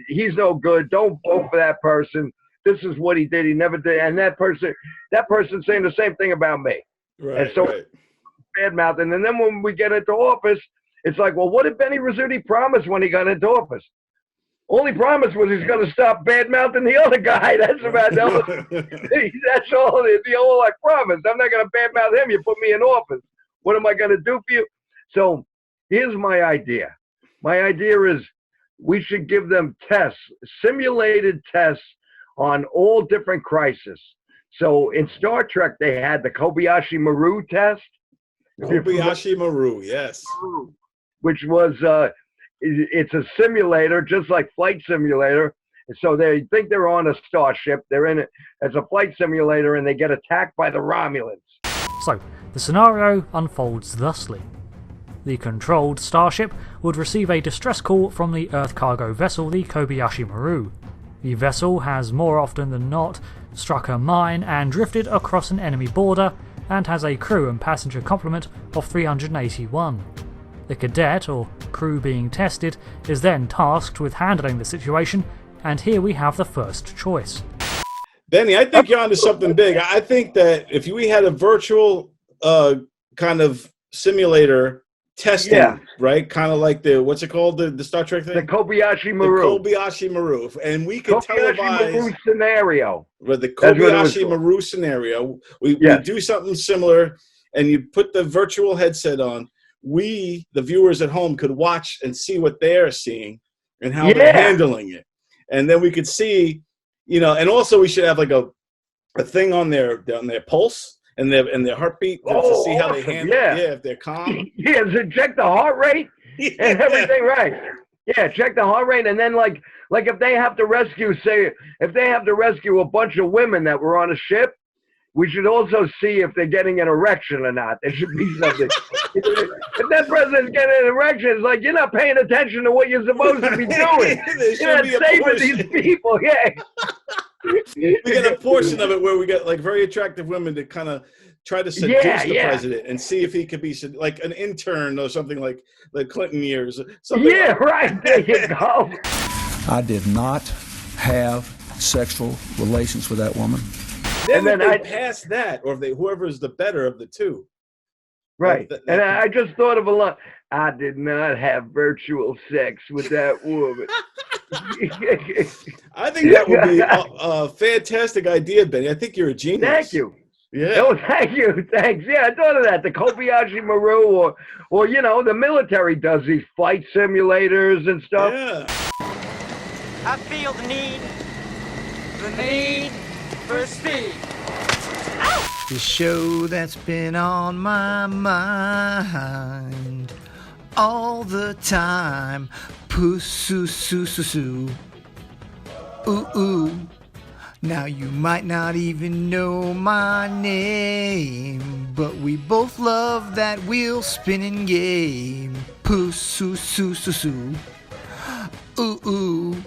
he's no good. Don't vote for that person. This is what he did. He never did. And that person's saying the same thing about me. Right. And so bad mouthing. And then when we get into office, it's like, well, what did Benny Rizzuti promise when he got into office? Only promise was he's going to stop bad mouthing the other guy. That's about that's all. The all I promised. I'm not going to bad mouth him. You put me in office. What am I going to do for you? So here's my idea. My idea is we should give them tests, simulated tests on all different crises. So in Star Trek, they had the Kobayashi Maru test. Kobayashi Maru, yes. Which was, it's a simulator, just like Flight Simulator. So they think they're on a starship. They're in it as a flight simulator, and they get attacked by the Romulans. So, the scenario unfolds thusly. The controlled starship would receive a distress call from the Earth cargo vessel, the Kobayashi Maru. The vessel has more often than not struck a mine and drifted across an enemy border, and has a crew and passenger complement of 381. The cadet, or crew being tested, is then tasked with handling the situation, and here we have the first choice. Benny, I think you're onto something big. I think that if we had a virtual kind of simulator testing, right? Kind of like the, what's it called? The Star Trek thing? The Kobayashi Maru. The Kobayashi Maru. And we could televise Maru scenario. With the Kobayashi Maru scenario. We do something similar, and you put the virtual headset on. We, the viewers at home, could watch and see what they're seeing and how they're handling it. And then we could see, you know, and also we should have like a thing on their pulse and their heartbeat to see how they handle it. Yeah, if they're calm. So check the heart rate and everything right. Yeah, check the heart rate, and then like if they have to rescue, a bunch of women that were on a ship, we should also see if they're getting an erection or not. There should be something. If that person's getting an erection, it's like you're not paying attention to what you're supposed to be doing. You're not saving these people. Yeah. We get a portion of it where we get like very attractive women to kind of try to seduce the president and see if he could be like an intern or something like the Clinton years. Right. There you go. I did not have sexual relations with that woman. Then if they pass that, or if whoever is the better of the two. Right. And I just thought of a lot. I did not have virtual sex with that woman. I think that would be a fantastic idea, Benny. I think you're a genius. Thank you. Yeah. Oh, thank you. Thanks. Yeah, I thought of that. The Kobayashi Maru, or you know, the military does these flight simulators and stuff. Yeah. I feel the need for speed. The show that's been on my mind all the time. PUSUSU. Ooh, ooh. Now you might not even know my name, but we both love that wheel spinning game. PUSUSU. Ooh, ooh.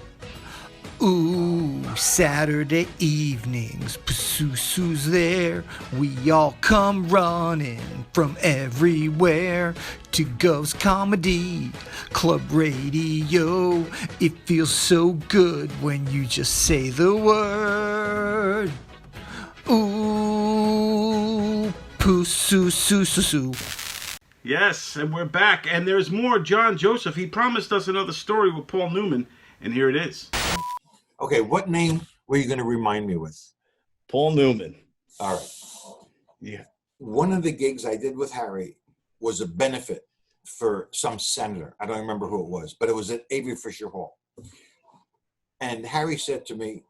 Ooh, Saturday evenings, PUSUSU's there. We all come running from everywhere to Gov's Comedy Club Radio. It feels so good when you just say the word. Ooh, PUSUSU. Yes, and we're back, and there's more John Joseph. He promised us another story with Paul Newman, and here it is. Okay, what name were you going to remind me with? Paul Newman. All right. Yeah. One of the gigs I did with Harry was a benefit for some senator. I don't remember who it was, but it was at Avery Fisher Hall. And Harry said to me,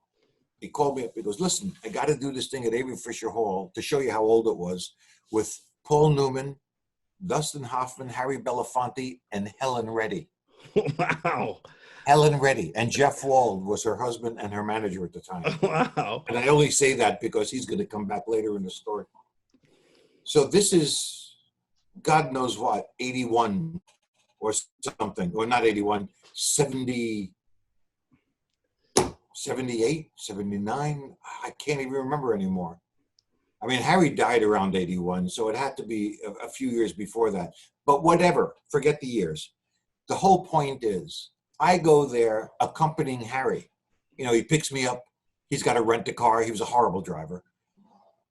he called me up, he goes, listen, I got to do this thing at Avery Fisher Hall to show you how old it was with Paul Newman, Dustin Hoffman, Harry Belafonte, and Helen Reddy. Wow. Helen Reddy, and Jeff Wald was her husband and her manager at the time. Wow. And I only say that because he's going to come back later in the story. So this is, God knows what, 81 or something, or not 81, 70, 78, 79, I can't even remember anymore. I mean, Harry died around 81, so it had to be a few years before that. But whatever, forget the years. The whole point is, I go there accompanying Harry. You know, he picks me up. He's got to rent a car. He was a horrible driver.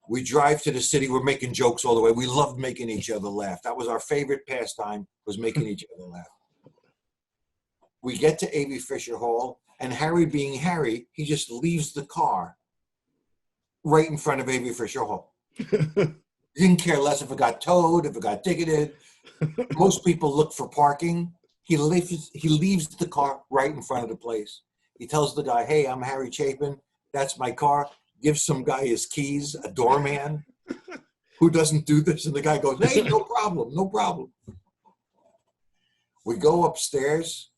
We drive to the city. We're making jokes all the way. We loved making each other laugh. That was our favorite pastime, was making each other laugh. We get to A.B. Fisher Hall, and Harry being Harry, he just leaves the car right in front of A.B. Fisher Hall. He didn't care less if it got towed, if it got ticketed. Most people look for parking. He leaves the car right in front of the place. He tells the guy, hey, I'm Harry Chapin. That's my car. Gives some guy his keys, a doorman who doesn't do this. And the guy goes, hey, no problem, no problem. We go upstairs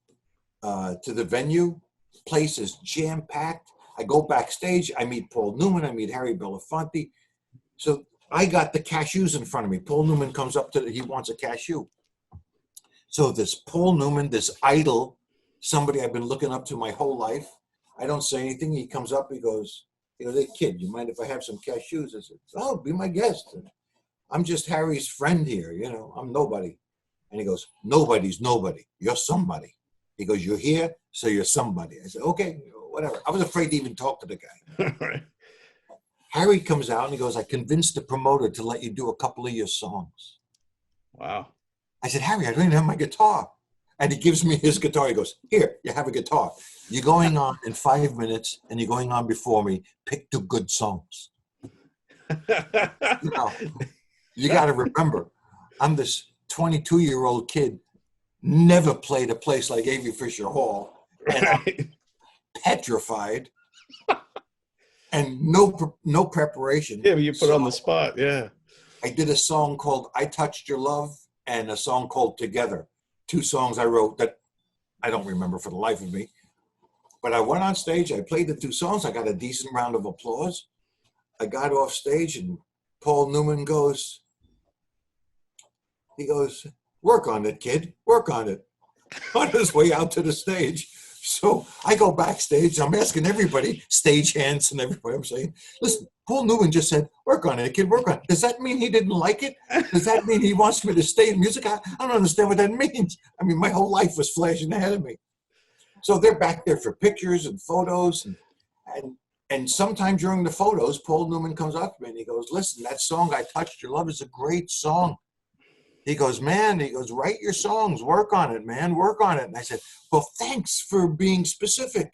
to the venue. Place is jam-packed. I go backstage. I meet Paul Newman. I meet Harry Belafonte. So I got the cashews in front of me. Paul Newman comes up to he wants a cashew. So this Paul Newman, this idol, somebody I've been looking up to my whole life. I don't say anything. He comes up, he goes, hey kid, you mind if I have some cashews? I said, oh, be my guest. I'm just Harry's friend here, I'm nobody. And he goes, nobody's nobody. You're somebody. He goes, you're here, so you're somebody. I said, okay, whatever. I was afraid to even talk to the guy. Right. Harry comes out and he goes, I convinced the promoter to let you do a couple of your songs. Wow. I said, Harry, I don't even have my guitar. And he gives me his guitar. He goes, here, you have a guitar. You're going on in 5 minutes and you're going on before me. Pick 2 good songs. You got to remember, I'm this 22-year-old kid, never played a place like A.B. Fisher Hall, and I'm petrified, and no preparation. Yeah, but you put on the spot, yeah. I did a song called I Touched Your Love and a song called Together. 2 songs I wrote that I don't remember for the life of me. But I went on stage, I played the 2 songs, I got a decent round of applause. I got off stage and Paul Newman goes, work on it, kid, work on it. On his way out to the stage. So I go backstage, I'm asking everybody, stagehands and everybody, I'm saying, listen, Paul Newman just said, work on it, kid, work on it. Does that mean he didn't like it? Does that mean he wants me to stay in music? I don't understand what that means. I mean, my whole life was flashing ahead of me. So they're back there for pictures and photos. And sometime during the photos, Paul Newman comes up to me and he goes, listen, that song, I Touched Your Love, is a great song. He goes, man, write your songs, work on it, man, work on it. And I said, well, thanks for being specific.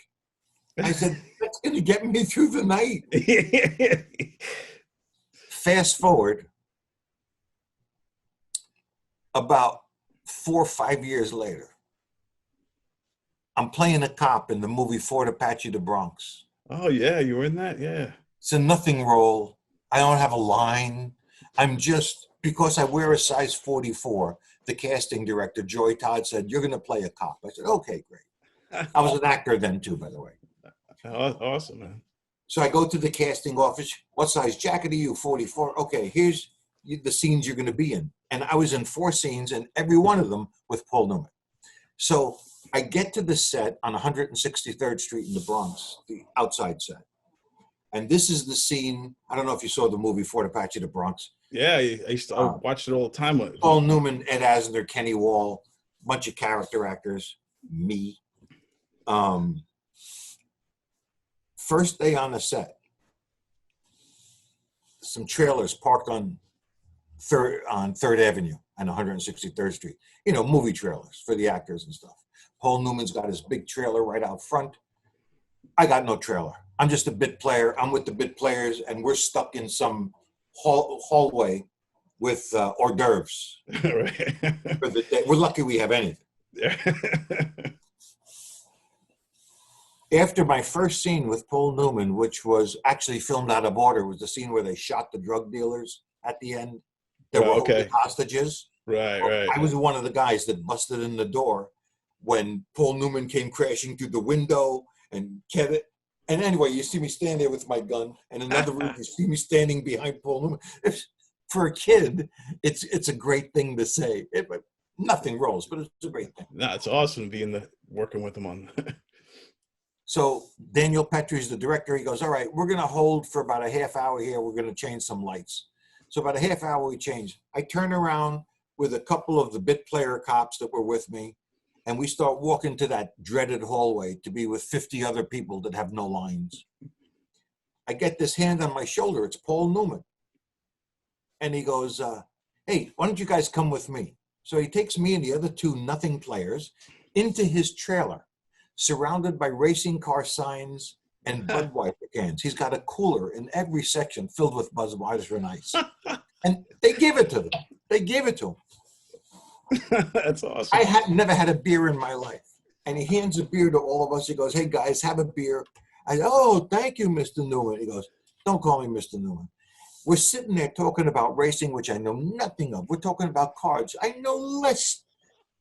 I said, that's going to get me through the night. Fast forward about 4 or 5 years later, I'm playing a cop in the movie Fort Apache, the Bronx. Oh, yeah, you were in that? Yeah. It's a nothing role. I don't have a line. I'm just, because I wear a size 44, the casting director, Joy Todd, said, you're going to play a cop. I said, okay, great. I was an actor then, too, by the way. Awesome, man. So I go to the casting office. What size jacket are you? 44. Okay, here's the scenes you're going to be in. And I was in 4 scenes, and every one of them with Paul Newman. So I get to the set on 163rd Street in the Bronx, the outside set. And this is the scene. I don't know if you saw the movie Fort Apache, the Bronx. Yeah, I watched it all the time. Paul Newman, Ed Asner, Kenny Wall, bunch of character actors, me. First day on the set, some trailers parked on 3rd Avenue and 163rd Street. Movie trailers for the actors and stuff. Paul Newman's got his big trailer right out front. I got no trailer. I'm just a bit player. I'm with the bit players, and we're stuck in some hallway with hors d'oeuvres. Right. For the day. We're lucky we have anything. After my first scene with Paul Newman, which was actually filmed out of order, was the scene where they shot the drug dealers at the end. They were holding hostages. Right. I was one of the guys that busted in the door when Paul Newman came crashing through the window and kept it. And anyway, you see me stand there with my gun, and another room, you see me standing behind Paul Newman. For a kid, it's a great thing to say. Nothing rolls, but it's a great thing. No, it's awesome working with him on. So Daniel Petrie's the director. He goes, all right, we're going to hold for about a half hour here. We're going to change some lights. So about a half hour we change. I turn around with a couple of the bit player cops that were with me, and we start walking to that dreaded hallway to be with 50 other people that have no lines. I get this hand on my shoulder. It's Paul Newman. and he goes, hey, why don't you guys come with me? So he takes me and the other two nothing players into his trailer, surrounded by racing car signs and Budweiser cans. He's got a cooler in every section filled with Budweiser and ice. And they give it to them. They gave it to him. That's awesome. I had never had a beer in my life. And he hands a beer to all of us. He goes, hey, guys, have a beer. I said, oh, thank you, Mr. Newman. He goes, don't call me Mr. Newman. We're sitting there talking about racing, which I know nothing of. We're talking about cars. I know less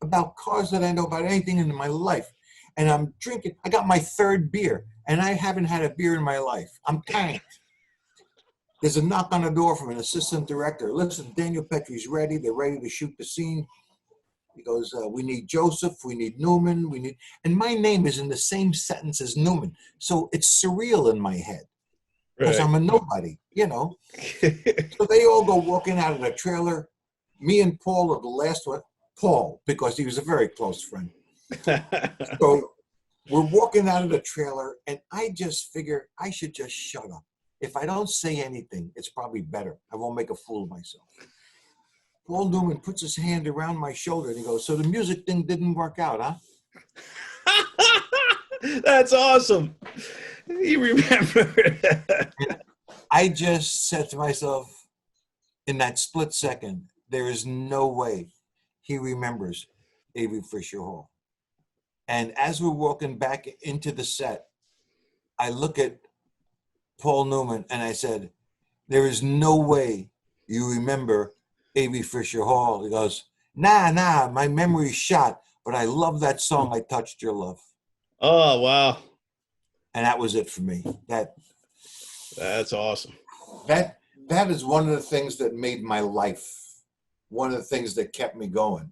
about cars than I know about anything in my life. And I'm drinking. I got my third beer, and I haven't had a beer in my life. I'm tanked. There's a knock on the door from an assistant director. Listen, Daniel Petrie's ready. They're ready to shoot the scene. He goes, we need Joseph, we need Newman, and my name is in the same sentence as Newman. So it's surreal in my head because I'm a nobody, you know. So they all go walking out of the trailer. Me and Paul are the last one. Paul, because he was a very close friend. So we're walking out of the trailer, and I just figure I should just shut up. If I don't say anything, it's probably better. I won't make a fool of myself. Paul Newman puts his hand around my shoulder and he goes, so the music thing didn't work out, huh? That's awesome. You remember. I just said to myself in that split second, there is no way he remembers Avery Fisher Hall. And as we're walking back into the set, I look at Paul Newman and I said, there is no way you remember A.B. Fisher Hall. He goes, nah, my memory's shot, but I love that song, I Touched Your Love. Oh, wow. And that was it for me. That's awesome. That is one of the things that made my life, one of the things that kept me going,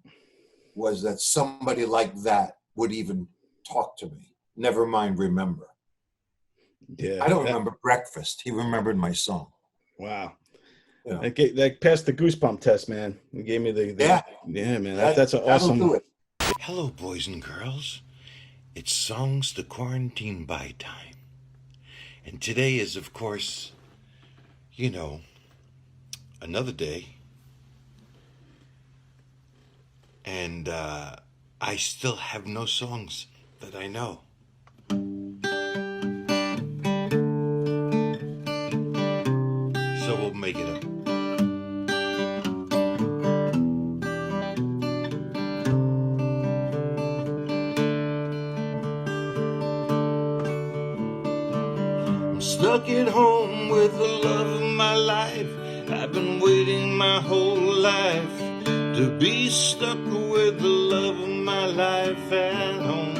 was that somebody like that would even talk to me. Never mind remember. Yeah. I don't remember breakfast. He remembered my song. Wow. Yeah. That passed the goosebump test, man. He gave me the yeah, man. That's an awesome. Do it. Hello, boys and girls. It's Songs to Quarantine By time. And today is, of course, you know, another day. And I still have no songs that I know. So we'll make it up. Stuck at home with the love of my life. I've been waiting my whole life to be stuck with the love of my life at home,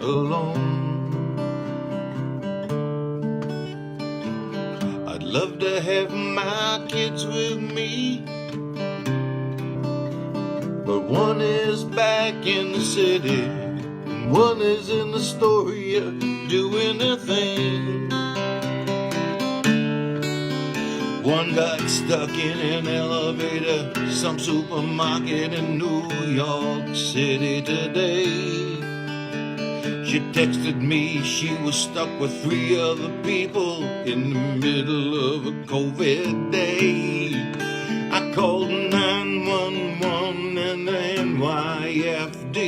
alone. I'd love to have my kids with me, but one is back in the city, and one is in the Astoria doing a thing. One got stuck in an elevator, some supermarket in New York City today. She texted me she was stuck with 3 other people in the middle of a COVID day. I called 911 and the NYFD.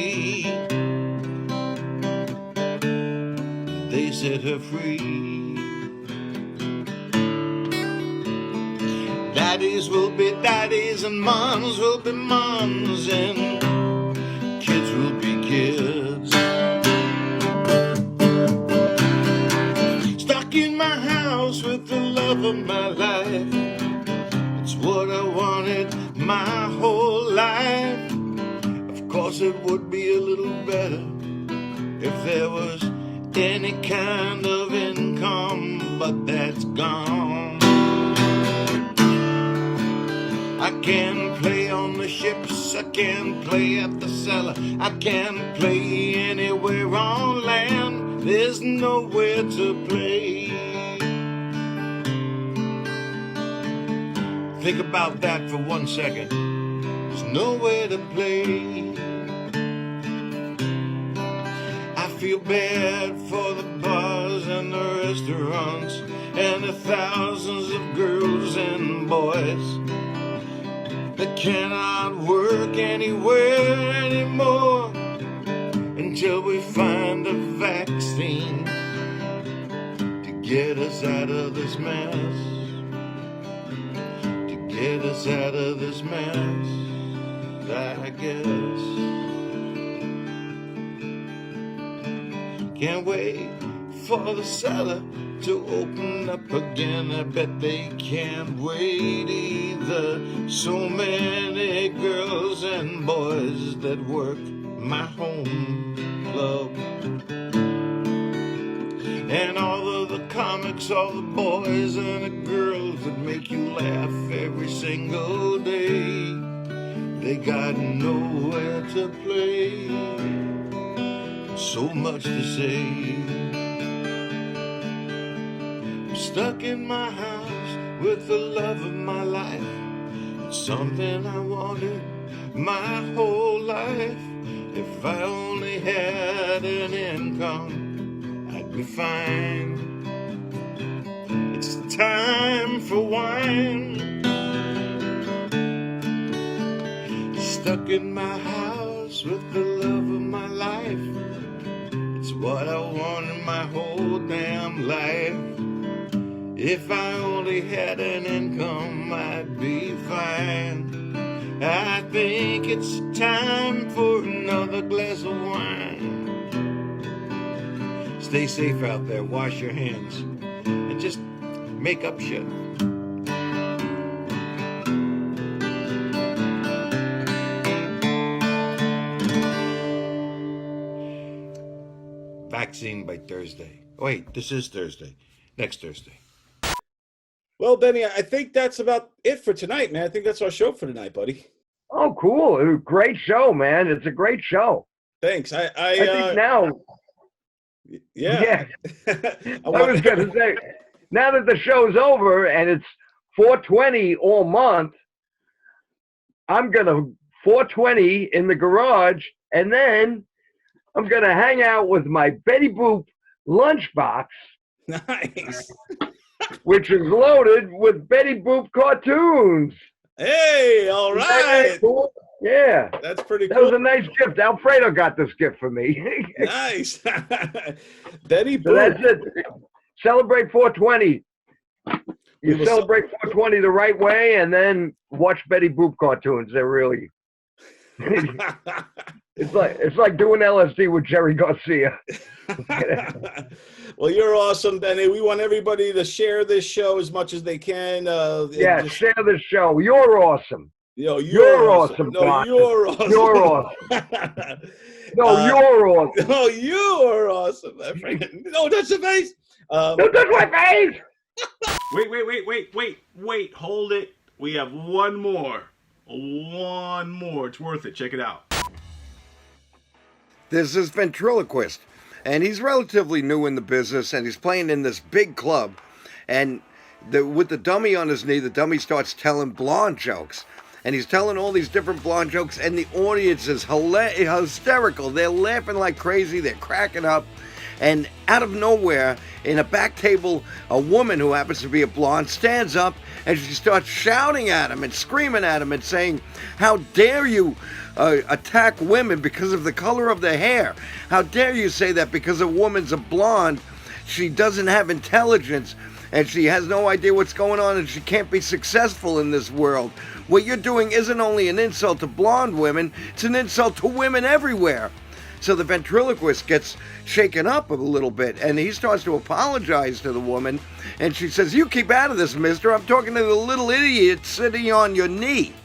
They set her free. Daddies will be daddies and moms will be moms and kids will be kids. Stuck in my house with the love of my life. It's what I wanted my whole life. Of course it would be a little better if there was any kind of income, but that's gone. I can't play on the ships, I can't play at the cellar, I can't play anywhere on land. There's nowhere to play. Think about that for 1 second. There's nowhere to play. I feel bad for the bars and the restaurants and and the thousands of girls and boys that cannot work anywhere anymore until we find a vaccine to get us out of this mess, to get us out of this mess, I guess. Can't wait for the cellar to open up again. I bet they can't wait either. So many girls and boys that work my home club, and all of the comics, all the boys and the girls that make you laugh every single day, they got nowhere to play. So much to say. I'm stuck in my house with the love of my life. It's something I wanted my whole life. If I only had an income, I'd be fine. It's time for wine. Stuck in my house with the love of my life. It's what I wanted my whole damn life. If I only had an income, I'd be fine. I think it's time for another glass of wine. Stay safe out there, wash your hands, and just make up shit. Vaccine by Thursday. Wait, this is Thursday. Next Thursday. Well, Benny, I think that's about it for tonight, man. I think that's our show for tonight, buddy. Oh, cool. It was a great show, man. It's a great show. Thanks. I think now. Yeah. I was going to say, now that the show's over and it's 420 all month, I'm going to 420 in the garage, and then I'm going to hang out with my Betty Boop lunchbox. Nice. Which is loaded with Betty Boop cartoons. Hey, all right. Cool? Yeah. That's pretty cool. That was a nice gift. Alfredo got this gift for me. Nice. Betty Boop. So that's it. Celebrate 420. You celebrate 420 the right way, and then watch Betty Boop cartoons. They're really... It's like doing LSD with Jerry Garcia. Well, you're awesome, Benny. We want everybody to share this show as much as they can. Share the show. You're awesome. Yo, you're awesome. No, Don. You're awesome. You're awesome. No, you're awesome. No, you are awesome. No, touch the face. Don't touch my face. Wait. Hold it. We have one more. It's worth it. Check it out. There's this ventriloquist, and he's relatively new in the business, and he's playing in this big club, and with the dummy on his knee, the dummy starts telling blonde jokes, and he's telling all these different blonde jokes, and the audience is hysterical. They're laughing like crazy. They're cracking up, and out of nowhere, in a back table, a woman who happens to be a blonde stands up, and she starts shouting at him and screaming at him and saying, "How dare you attack women because of the color of their hair? How dare you say that because a woman's a blonde, she doesn't have intelligence, and she has no idea what's going on, and she can't be successful in this world. What you're doing isn't only an insult to blonde women, it's an insult to women everywhere." So the ventriloquist gets shaken up a little bit, and he starts to apologize to the woman, and she says, "You keep out of this, mister. I'm talking to the little idiot sitting on your knee."